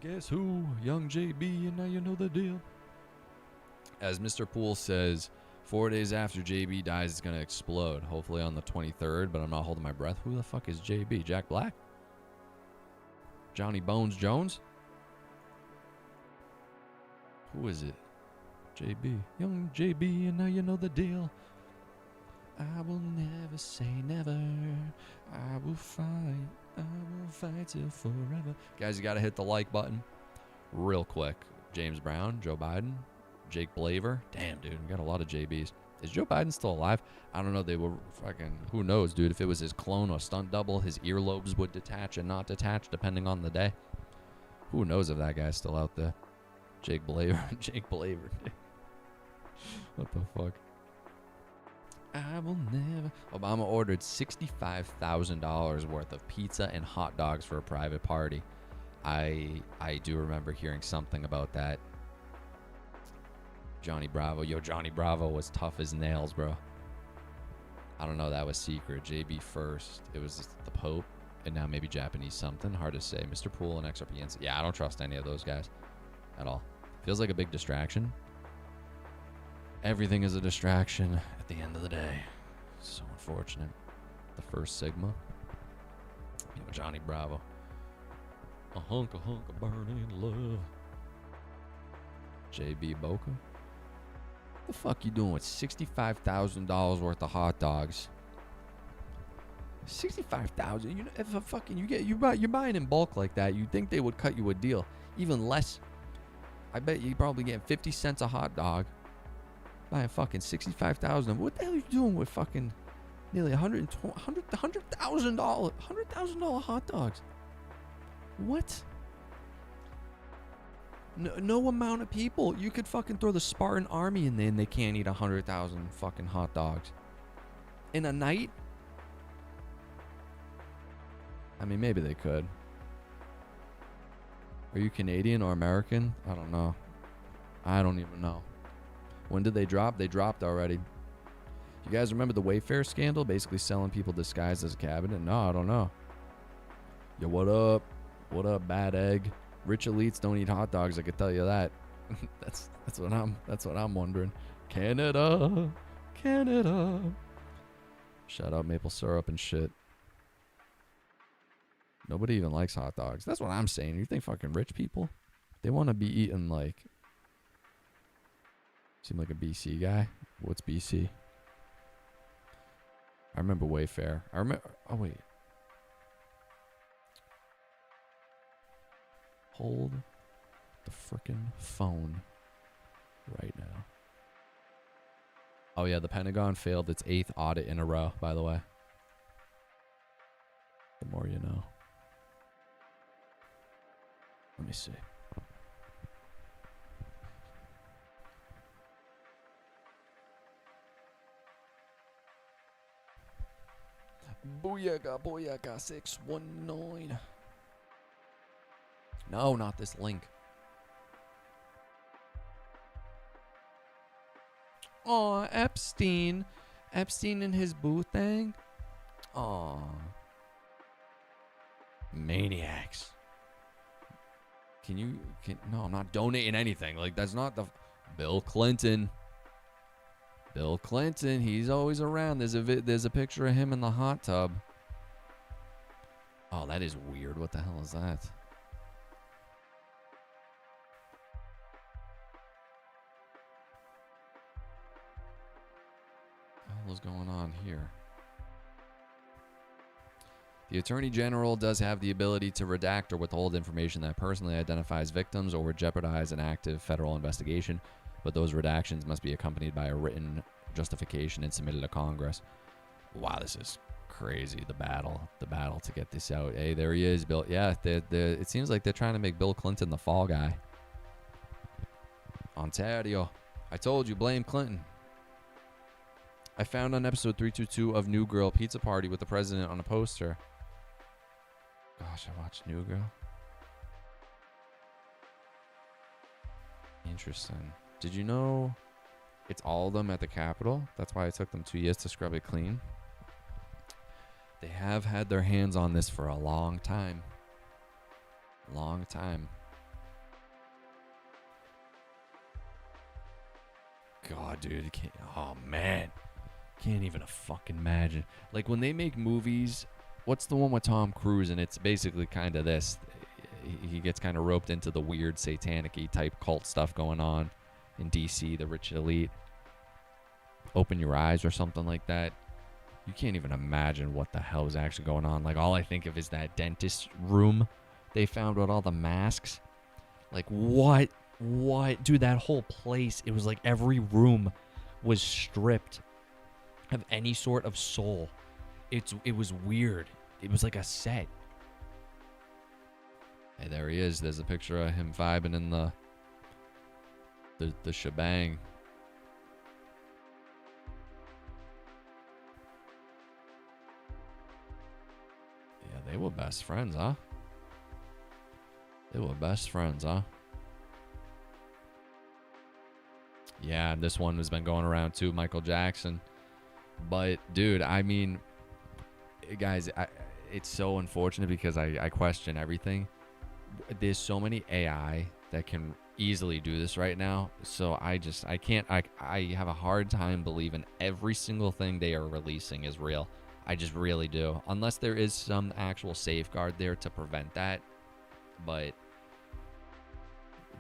Guess who? Young JB, and now you know the deal. As Mr. Poole says, 4 days after JB dies, it's going to explode. Hopefully on the 23rd, but I'm not holding my breath. Who the fuck is JB? Jack Black? Johnny Bones Jones? Who is it? JB. Young JB, and now you know the deal. I will never say never. I will fight till forever. Guys, you got to hit the like button real quick. James Brown, Joe Biden, Jake Blaver. Damn, dude, we got a lot of JBs. Is Joe Biden still alive? I don't know. They were fucking, who knows, dude. If it was his clone or stunt double, his earlobes would detach and not detach depending on the day. Who knows if that guy's still out there? Jake Blaver. Jake Blaver. What the fuck? I will never. Obama ordered $65,000 worth of pizza and hot dogs for a private party. I do remember hearing something about that. Johnny Bravo. Yo, Johnny Bravo was tough as nails, bro. I don't know. That was secret. JB first. It was the Pope. And now maybe Japanese something. Hard to say. Mr. Poole and XRP. Yeah, I don't trust any of those guys at all. Feels like a big distraction. Everything is a distraction at the end of the day. So unfortunate. The first Sigma. Yo, Johnny Bravo. A hunk of burning love. JB Boca. What the fuck you doing with $65,000 worth of hot dogs? 65,000. You know, if a fucking you're buying in bulk like that, you'd think they would cut you a deal, even less. I bet you probably getting 50 cents a hot dog. Buying fucking 65,000. What the hell are you doing with fucking nearly $100,000 hot dogs? What? No amount of people. You could fucking throw the Spartan army in there and they can't eat 100,000 fucking hot dogs in a night. I mean, maybe they could. Are you Canadian or American? I don't know. I don't even know. When did they drop? They dropped already. You guys remember the Wayfair scandal? Basically selling people disguised as a cabinet? No, I don't know. Yo, what up? What up, bad egg? Rich elites don't eat hot dogs, I could tell you that. that's what I'm wondering. Canada. Shout out maple syrup and shit. Nobody even likes hot dogs. That's what I'm saying. You think fucking rich people, they want to be eating like, seem like a BC guy. What's BC? I remember Wayfair. Oh wait. Hold the frickin' phone right now. Oh yeah, the Pentagon failed its 8th audit in a row, by the way. The more you know. Let me see. Booyaka 619. No, not this link. Aw, Epstein. Epstein and his boo thing. Aw. Maniacs. No, I'm not donating anything. Like, that's not the... Bill Clinton. Bill Clinton, he's always around. There's a picture of him in the hot tub. Oh, that is weird. What the hell is that? What the hell is going on here? The Attorney General does have the ability to redact or withhold information that personally identifies victims or would jeopardize an active federal investigation, but those redactions must be accompanied by a written justification and submitted to Congress. Wow, this is crazy. The battle to get this out. Hey, there he is, Bill. Yeah, it seems like they're trying to make Bill Clinton the fall guy. Ontario. I told you, blame Clinton. I found on episode 322 of New Girl Pizza Party with the president on a poster. Gosh, I watched New Girl. Interesting. Did you know it's all of them at the Capitol? That's why it took them 2 years to scrub it clean. They have had their hands on this for a long time. Long time. God, dude. Oh, man. Can't even fucking imagine. Like, when they make movies, what's the one with Tom Cruise? And it's basically kind of this. He gets kind of roped into the weird satanic-y type cult stuff going on in DC, the rich elite. Open Your Eyes or something like that. You can't even imagine what the hell is actually going on. Like, all I think of is that dentist room they found with all the masks. Like, what? Dude, that whole place, it was like every room was stripped of any sort of soul. It was weird. It was like a set. Hey, there he is. There's a picture of him vibing in the shebang. Yeah, they were best friends, huh? They were best friends, huh? Yeah, this one has been going around too, Michael Jackson. But, dude, I mean, guys, it's so unfortunate because I question everything. There's so many AI that can easily do this right now. So I have a hard time believing every single thing they are releasing is real. I just really do. Unless there is some actual safeguard there to prevent that. But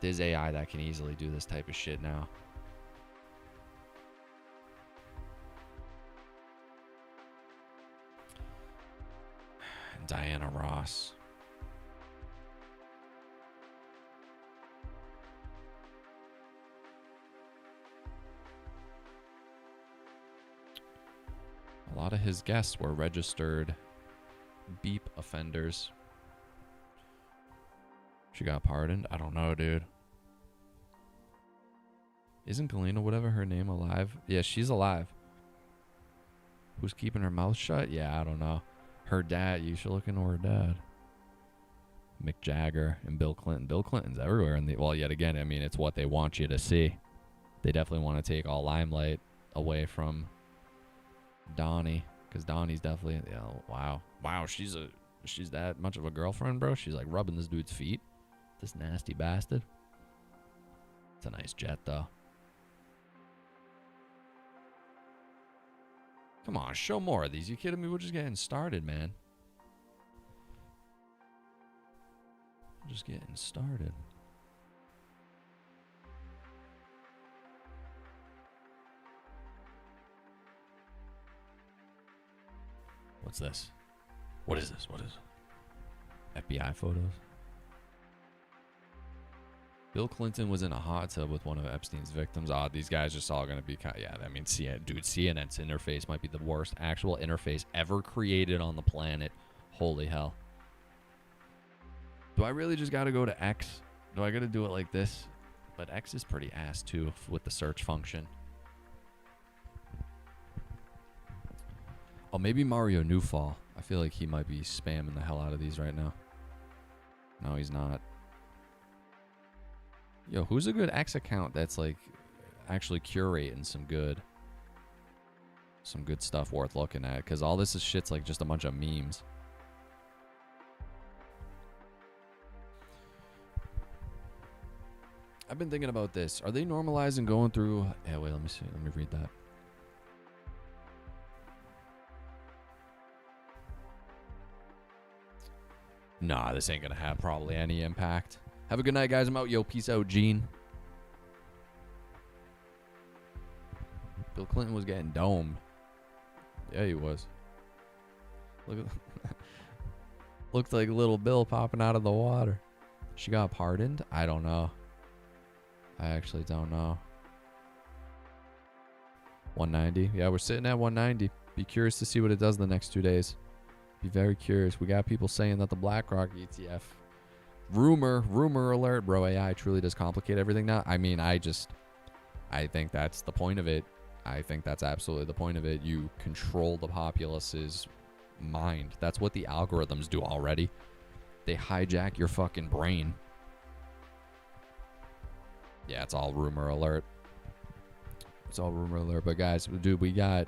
there's AI that can easily do this type of shit now. Diana Ross. A lot of his guests were registered beep offenders. She got pardoned? I don't know, dude. Isn't Galena, whatever her name, alive? Yeah, she's alive. Who's keeping her mouth shut? Yeah, I don't know. Her dad, you should look into her dad. Mick Jagger and Bill Clinton. Bill Clinton's everywhere. Well, yet again, I mean, it's what they want you to see. They definitely want to take all limelight away from Donnie. Because Donnie's definitely, wow. Wow, she's that much of a girlfriend, bro? She's like rubbing this dude's feet. This nasty bastard. It's a nice jet, though. Come on, show more of these. You kidding me? We're just getting started, man. We're just getting started. What's this? What is this? What is it? FBI photos? Bill Clinton was in a hot tub with one of Epstein's victims. Oh, these guys are just all going to be yeah, I mean, CNN's interface might be the worst actual interface ever created on the planet. Holy hell. Do I really just got to go to X? Do I got to do it like this? But X is pretty ass, too, with the search function. Oh, maybe Mario Newfall. I I feel like he might be spamming the hell out of these right now. No, he's not. Yo, who's a good X account that's like actually curating some good stuff worth looking at? Because all this is shit's like just a bunch of memes. I've been thinking about this. Are they normalizing going through... Yeah, wait, let me see. Let me read that. Nah, this ain't gonna have probably any impact. Have a good night, guys. I'm out. Yo, peace out, Gene. Bill Clinton was getting domed. Yeah, he was. Look at... Looked like little Bill popping out of the water. She got pardoned? I don't know. I actually don't know. 190. Yeah, we're sitting at 190. Be curious to see what it does the next 2 days. Be very curious. We got people saying that the BlackRock ETF. Rumor alert, bro. AI truly does complicate everything now. I mean, I think that's the point of it. I think that's absolutely the point of it. You control the populace's mind. That's what the algorithms do already. They hijack your fucking brain. Yeah, it's all rumor alert. It's all rumor alert. But guys, dude, we got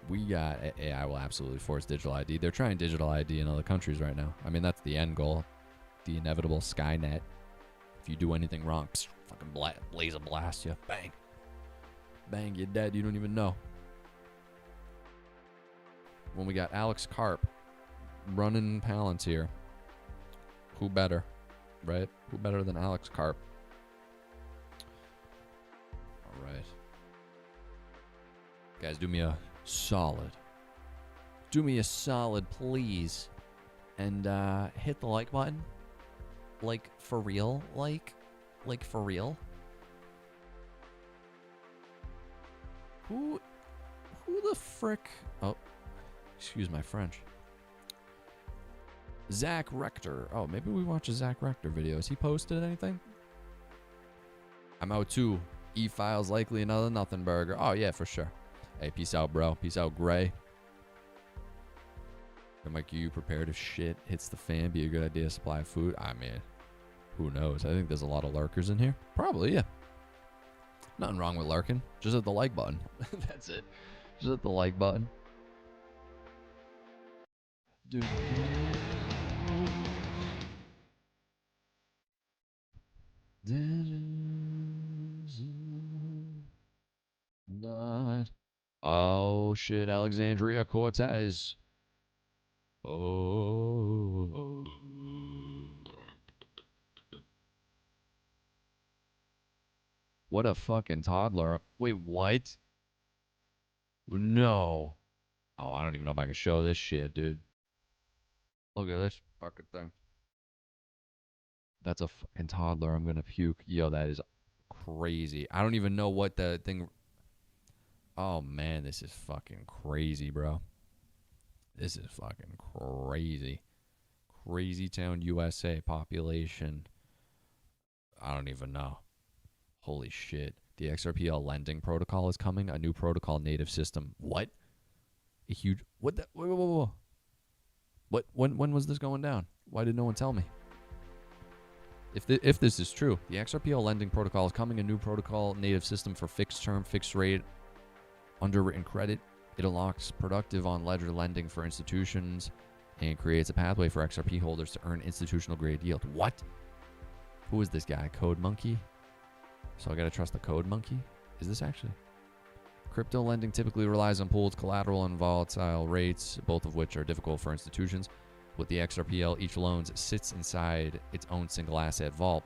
AI will absolutely force digital ID. They're trying digital ID in other countries right now. I mean, that's the end goal. The inevitable Skynet. If you do anything wrong, psh, fucking laser blast you. Bang. Bang, you're dead. You don't even know. When we got Alex Karp running Palantir, who better, right? Who better than Alex Karp? All right. Guys, do me a solid. Do me a solid, please. And hit the like button. Like, for real? Like for real? Who the frick? Oh, excuse my French. Zach Rector. Oh, maybe we watch a Zach Rector video. Has he posted anything? I'm out too. E-Files likely another nothing burger. Oh, yeah, for sure. Hey, peace out, bro. Peace out, Gray. Am I you prepared if shit hits the fan? Be a good idea to supply food? I mean, who knows? I think there's a lot of lurkers in here. Probably, yeah. Nothing wrong with lurking. Just hit the like button. That's it. Just hit the like button. Dude. Not. Oh shit, Alexandria Cortez. Oh. What a fucking toddler. Wait, what? No. Oh, I don't even know if I can show this shit, dude. Look at this fucking thing. That's a fucking toddler. I'm gonna puke. Yo, that is crazy. I don't even know what the thing... Oh, man, this is fucking crazy, bro. This is fucking crazy. Crazy Town, USA population. I don't even know. Holy shit. The XRPL lending protocol is coming. A new protocol native system. What? A huge... What the... Whoa. What? When was this going down? Why did no one tell me? If this is true, the XRPL lending protocol is coming. A new protocol native system for fixed term, fixed rate, underwritten credit. It unlocks productive on-ledger lending for institutions and creates a pathway for XRP holders to earn institutional-grade yield. What? Who is this guy? Code Monkey? So I gotta trust the Code Monkey? Is this actually? Crypto lending typically relies on pooled collateral and volatile rates, both of which are difficult for institutions. With the XRPL, each loan sits inside its own single asset vault.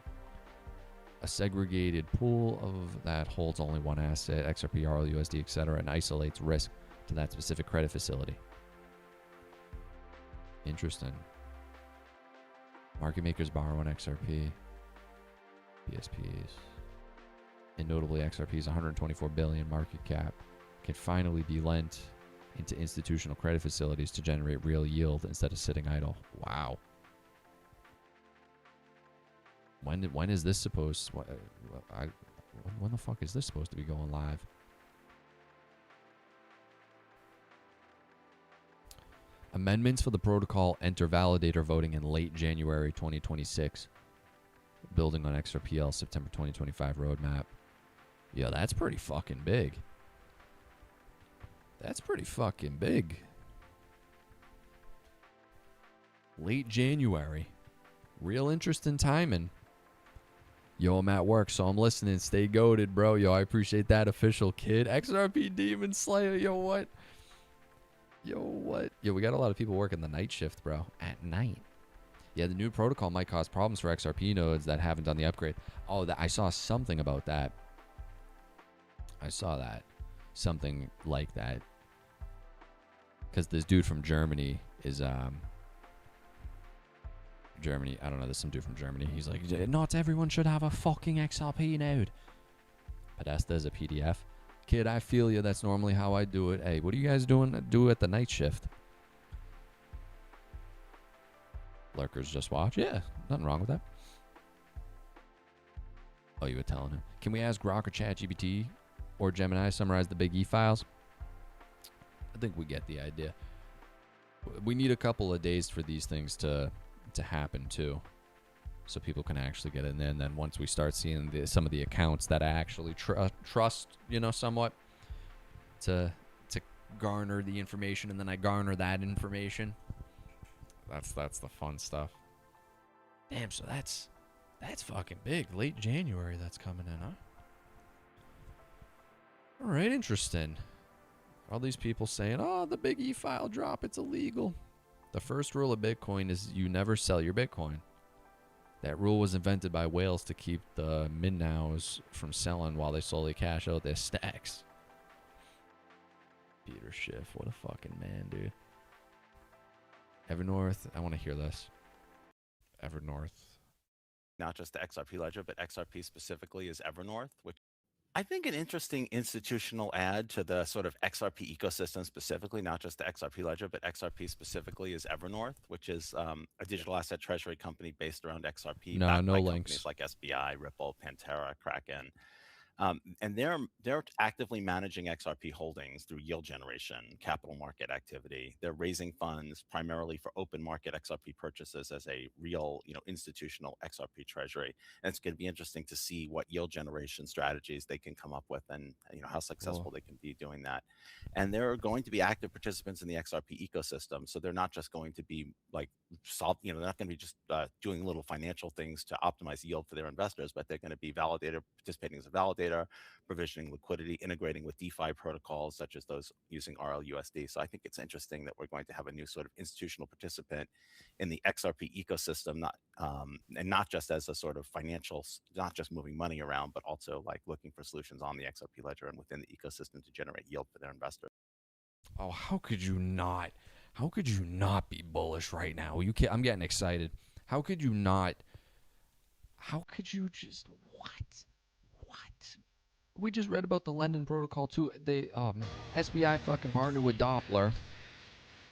A segregated pool of that holds only one asset, XRP, RLUSD, etc., and isolates risk to that specific credit facility. Interesting. Market makers borrow on XRP. PSPs. And notably, XRP's 124 billion market cap can finally be lent into institutional credit facilities to generate real yield instead of sitting idle. Wow. When is this supposed? When the fuck is this supposed to be going live? Amendments for the protocol enter validator voting in late January 2026. Building on XRPL September 2025 roadmap. Yeah, that's pretty fucking big. That's pretty fucking big. Late January. Real interesting timing. Yo, I'm at work, so I'm listening. Stay goated, bro. Yo, I appreciate that, official kid. XRP Demon Slayer. Yo, what? Yo, what? Yo, we got a lot of people working the night shift, bro. At night. Yeah, the new protocol might cause problems for XRP nodes that haven't done the upgrade. Oh, I saw something about that. I saw that. Something like that. Because this dude from Germany is, Germany, I don't know, there's some dude from Germany. He's like, not everyone should have a fucking XRP node. Podesta is a PDF. Kid, I feel you. That's normally how I do it. Hey, what are you guys doing? Do at the night shift. Lurkers just watch. Yeah, nothing wrong with that. Oh, you were telling him. Can we ask Grok or ChatGPT or Gemini summarize the big E files? I think we get the idea. We need a couple of days for these things to happen too, so people can actually get in there. And then once we start seeing some of the accounts that I actually trust, you know, somewhat, to garner the information, and then I garner that information. That's the fun stuff. Damn, so that's fucking big. Late January that's coming in, huh? All right, interesting. All these people saying, oh, the big E-file drop, it's illegal. The first rule of Bitcoin is you never sell your Bitcoin. That rule was invented by whales to keep the min-nows from selling while they slowly cash out their stacks. Peter Schiff, what a fucking man, dude. Evernorth, I want to hear this. Evernorth. Not just the XRP ledger, but XRP specifically is Evernorth, which I think an interesting institutional add to the sort of XRP ecosystem specifically, not just the XRP ledger, but XRP specifically is Evernorth, which is a digital asset treasury company based around XRP. No, backed no by links. companies like SBI, Ripple, Pantera, Kraken. And they're actively managing XRP holdings through yield generation, capital market activity. They're raising funds primarily for open market XRP purchases as a real, institutional XRP treasury. And it's going to be interesting to see what yield generation strategies they can come up with, and how successful they can be doing that. And they're going to be active participants in the XRP ecosystem. So they're not just going to be like they're not going to be just doing little financial things to optimize yield for their investors, but they're going to be participating as a validator, provisioning liquidity, integrating with DeFi protocols such as those using RLUSD. So I think it's interesting that we're going to have a new sort of institutional participant in the XRP ecosystem, and not just as a sort of financial, not just moving money around, but also like looking for solutions on the XRP ledger and within the ecosystem to generate yield for their investors. Oh, how could you not? How could you not be bullish right now? I'm getting excited. How could you not? How could you just what? We just read about the London Protocol too. They SBI fucking partnered with Doppler.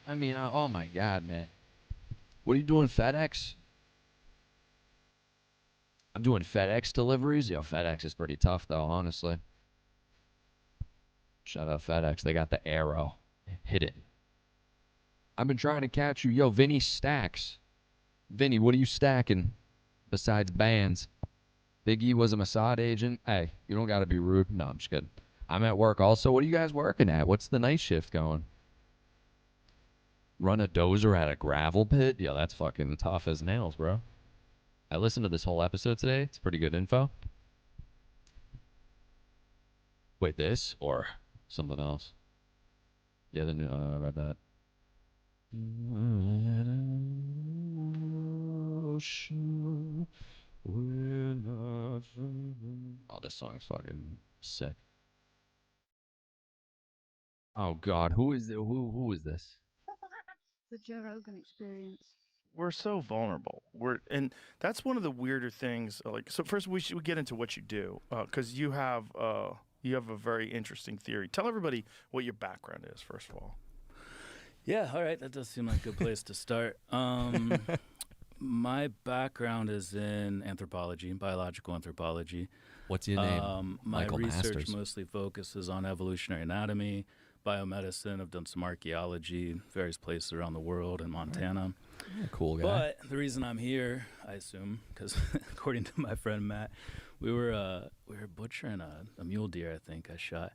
I mean, oh my god, man. What are you doing, FedEx? I'm doing FedEx deliveries. Yo, FedEx is pretty tough though, honestly. Shout out FedEx. They got the arrow. Hit it. I've been trying to catch you. Yo, Vinny stacks. Vinny, what are you stacking besides bands? Big E was a Mossad agent. Hey, you don't got to be rude. No, I'm just kidding. I'm at work also. What are you guys working at? What's the night shift going? Run a dozer at a gravel pit? Yo, that's fucking tough as nails, bro. I listened to this whole episode today. It's pretty good info. Wait, this or something else? Yeah, then I read that. Oh, this song's fucking sick. Oh God, who is who is this? The Joe Rogan Experience. We're so vulnerable. And that's one of the weirder things. So first we should get into what you do, because you have a very interesting theory. Tell everybody what your background is, first of all. Yeah, all right. That does seem like a good place to start. My background is in anthropology, biological anthropology. What's your name? My Michael research Masters. mostly focuses on evolutionary anatomy, biomedicine. I've done some archaeology, various places around the world in Montana. Yeah, cool guy. But the reason I'm here, I assume, because according to my friend Matt, we were butchering a mule deer. I think I shot,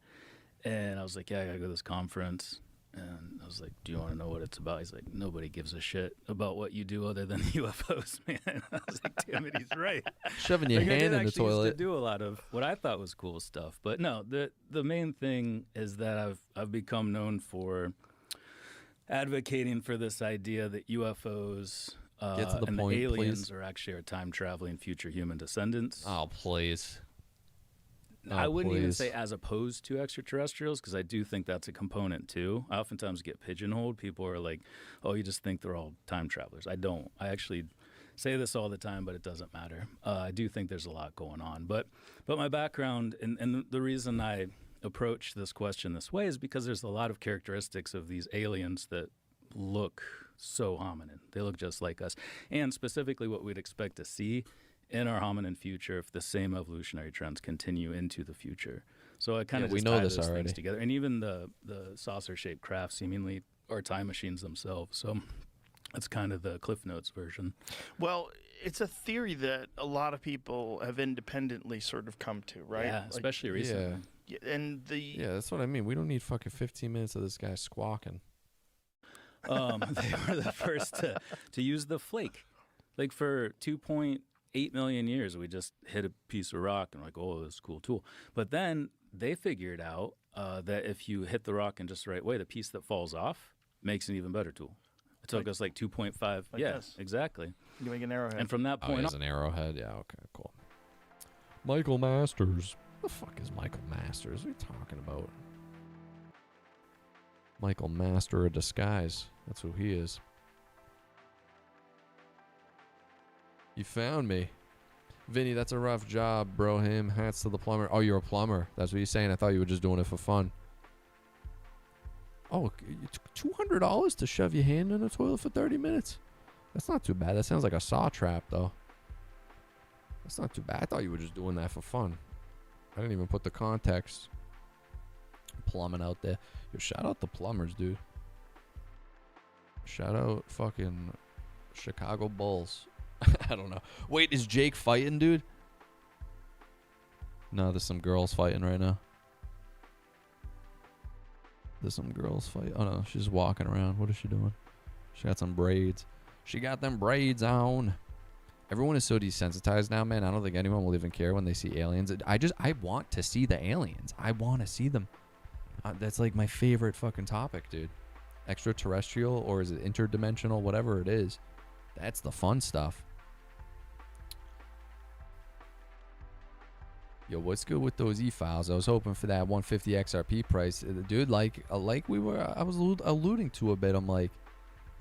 and I was like, "Yeah, I gotta go to this conference." And I was like, "Do you want to know what it's about?" He's like, "Nobody gives a shit about what you do other than UFOs, man." I was like, "Damn it, he's right." Shoving your Like, I hand did in the actually used toilet. to do a lot of what I thought was cool stuff, but no. The main thing is that I've become known for advocating for this idea that UFOs Get to the and point, the aliens please. are actually our time traveling future human descendants. Oh, please. I Oh, wouldn't even please. say as opposed to extraterrestrials, because I do think that's a component too. I oftentimes get pigeonholed. People are like, "Oh, you just think they're all time travelers." I don't. I actually say this all the time, but it doesn't matter. I do think there's a lot going on. But my background and the reason I approach this question this way is because there's a lot of characteristics of these aliens that look so hominin. They look just like us, and specifically what we'd expect to see in our hominin future if the same evolutionary trends continue into the future. So I kind of we just know tie this those already. things together, and even the saucer-shaped craft seemingly are time machines themselves. So that's kind of the Cliff Notes version. Well, it's a theory that a lot of people have independently sort of come to, right? Yeah, Like, especially recently. and the Yeah, that's what I mean. We don't need fucking 15 minutes of this guy squawking. They were the first to use the flake. Like for 2.8 million years, we just hit a piece of rock and like, oh, this is a cool tool. But then they figured out that if you hit the rock in just the right way, the piece that falls off makes an even better tool. It took us like 2.5. Like Yeah, this. exactly. you make an arrowhead. And from that Oh, point he's on, an arrowhead. Yeah, okay, cool. Michael Masters. What the fuck is Michael Masters? What are you talking about? Michael Master of Disguise. That's who he is. You found me. Vinny, that's a rough job, bro. Him, hats to the plumber. Oh, you're a plumber. That's what you're saying. I thought you were just doing it for fun. Oh, $200 to shove your hand in a toilet for 30 minutes? That's not too bad. That sounds like a saw trap, though. That's not too bad. I thought you were just doing that for fun. I didn't even put the context. Plumbing out there. Yo, shout out the plumbers, dude. Shout out fucking Chicago Bulls. I don't know. Wait, is Jake fighting, dude? No, there's some girls fighting right now. There's some girls fight. Oh no, she's walking around. What is she doing? She got some braids. She got them braids on. Everyone is so desensitized now, man. I don't think anyone will even care when they see aliens. I want to see the aliens. I want to see them. That's like my favorite fucking topic, dude. Extraterrestrial, or is it interdimensional? Whatever it is. That's the fun stuff. Yo, what's good with those e-files? I was hoping for that 150 XRP price. Dude, like I was alluding to a bit. I'm like,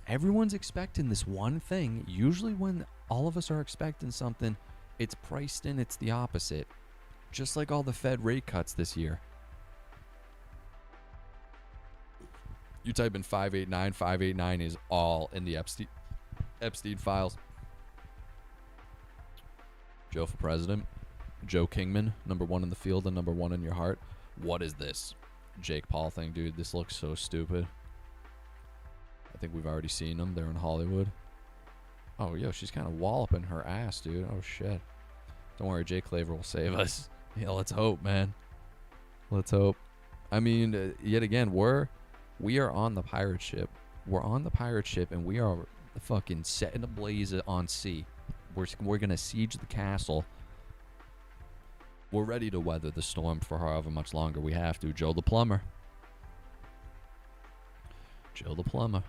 everyone's expecting this one thing. Usually when all of us are expecting something, it's priced in. It's the opposite. Just like all the Fed rate cuts this year. You type in 589. 589 is all in the Epstein files. Joe for president. Joe Kingman, #1 in the field and #1 in your heart. What is this Jake Paul thing, dude? This looks so stupid. I think we've already seen them. They're in Hollywood. Oh, yo, she's kind of walloping her ass, dude. Oh, shit. Don't worry, Jake Claver will save us. Yeah, let's hope, man. Let's hope. I mean, yet again, we are on the pirate ship. We're on the pirate ship, and we are fucking setting ablaze on sea. We're going to siege the castle. We're ready to weather the storm for however much longer we have to. Joe the plumber. Joe the plumber.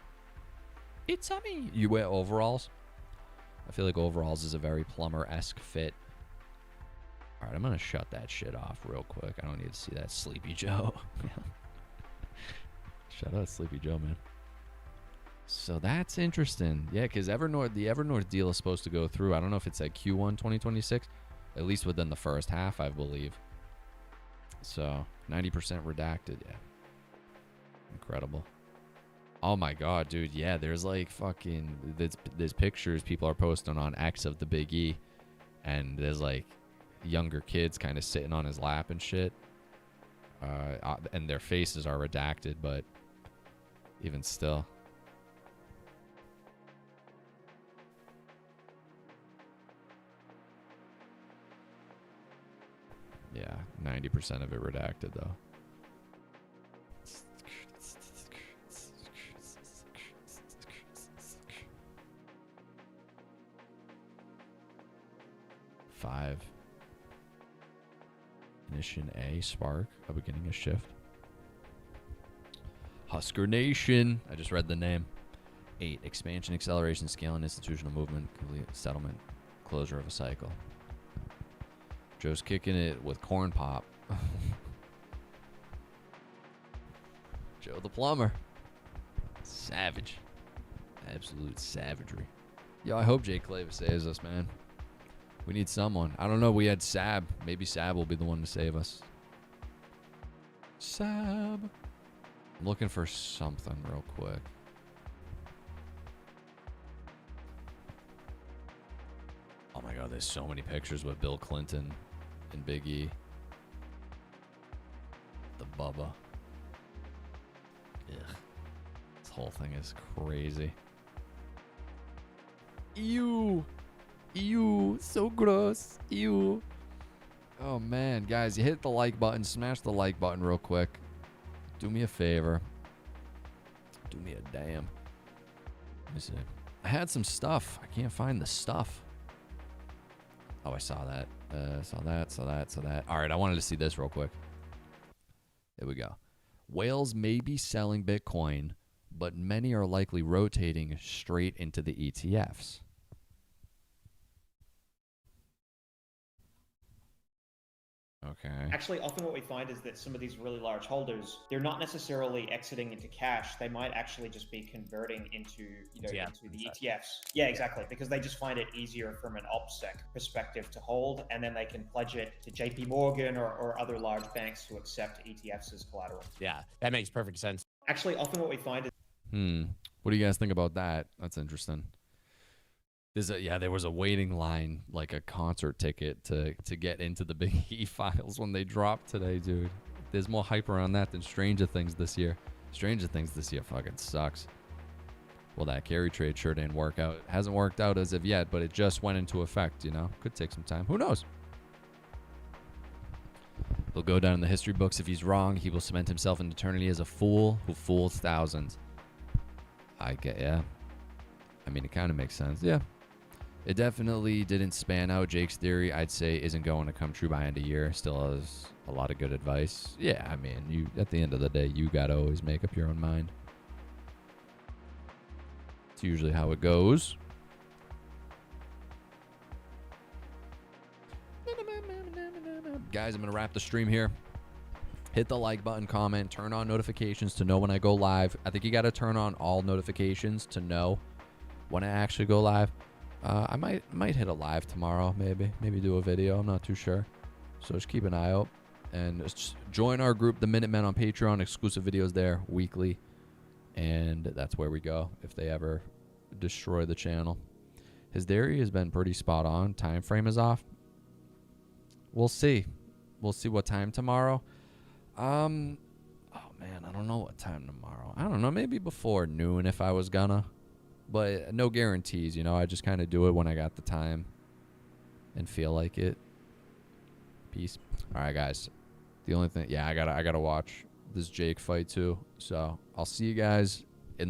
It's a me. You wear overalls? I feel like overalls is a very plumber-esque fit. All right, I'm going to shut that shit off real quick. I don't need to see that Sleepy Joe. Shout out Sleepy Joe, man. So that's interesting. Yeah, because the Evernorth deal is supposed to go through. I don't know if it's at Q1 2026. At least within the first half, I believe. So, 90% redacted, yeah. Incredible. Oh my god, dude, yeah, there's like fucking... There's pictures people are posting on X of the Big E. And there's like younger kids kind of sitting on his lap and shit. and their faces are redacted, but even still. Yeah, 90% of it redacted though. Five. Ignition A, Spark, a beginning a shift. Husker Nation. I just read the name. 8. Expansion, acceleration, scale, and institutional movement, complete settlement, closure of a cycle. Joe's kicking it with corn pop. Joe the plumber. Savage. Absolute savagery. Yo, I hope Jay Clavis saves us, man. We need someone. I don't know. We had Sab. Maybe Sab will be the one to save us. Sab. I'm looking for something real quick. Oh my God, there's so many pictures with Bill Clinton and Big E. The Bubba. Ugh. This whole thing is crazy. Ew. Ew. So gross. Ew. Oh man, guys, you hit the like button. Smash the like button real quick. Do me a favor. Do me a damn. Let me see. I had some stuff. I can't find the stuff. Oh, I saw that. Saw that. All right, I wanted to see this real quick. There we go. Whales may be selling Bitcoin, but many are likely rotating straight into the ETFs. Okay. Actually, often what we find is that some of these really large holders, they're not necessarily exiting into cash. They might actually just be converting into, into the ETFs. Yeah, exactly. Because they just find it easier from an OPSEC perspective to hold, and then they can pledge it to JP Morgan or other large banks who accept ETFs as collateral. Yeah, that makes perfect sense. Actually, often what we find is... What do you guys think about that? That's interesting. There was a waiting line, like a concert ticket to get into the Big E files when they dropped today, dude. There's more hype around that than Stranger Things this year. Stranger Things this year fucking sucks. Well, that carry trade sure didn't work out. It hasn't worked out as of yet, but it just went into effect, you know? Could take some time. Who knows? He'll go down in the history books. If he's wrong, he will cement himself in eternity as a fool who fools thousands. Yeah. I mean, it kind of makes sense. Yeah. It definitely didn't span out. Jake's theory, I'd say, isn't going to come true by end of year. Still has a lot of good advice. Yeah, I mean, you at the end of the day, you got to always make up your own mind. It's usually how it goes. Guys, I'm going to wrap the stream here. Hit the like button, comment, turn on notifications to know when I go live. I think you got to turn on all notifications to know when I actually go live. I might hit a live tomorrow, maybe do a video. I'm not too sure. So just keep an eye out and just join our group, the Minutemen, on Patreon. Exclusive videos there weekly, and that's where we go if they ever destroy the channel. His theory has been pretty spot on. Time frame is off. We'll see. We'll see what time tomorrow. Oh man, I don't know what time tomorrow. I don't know. Maybe before noon if I was gonna. But no guarantees, you know. I just kind of do it when I got the time and feel like it. Peace. All right, guys. The only thing, I gotta watch this Jake fight too. So I'll see you guys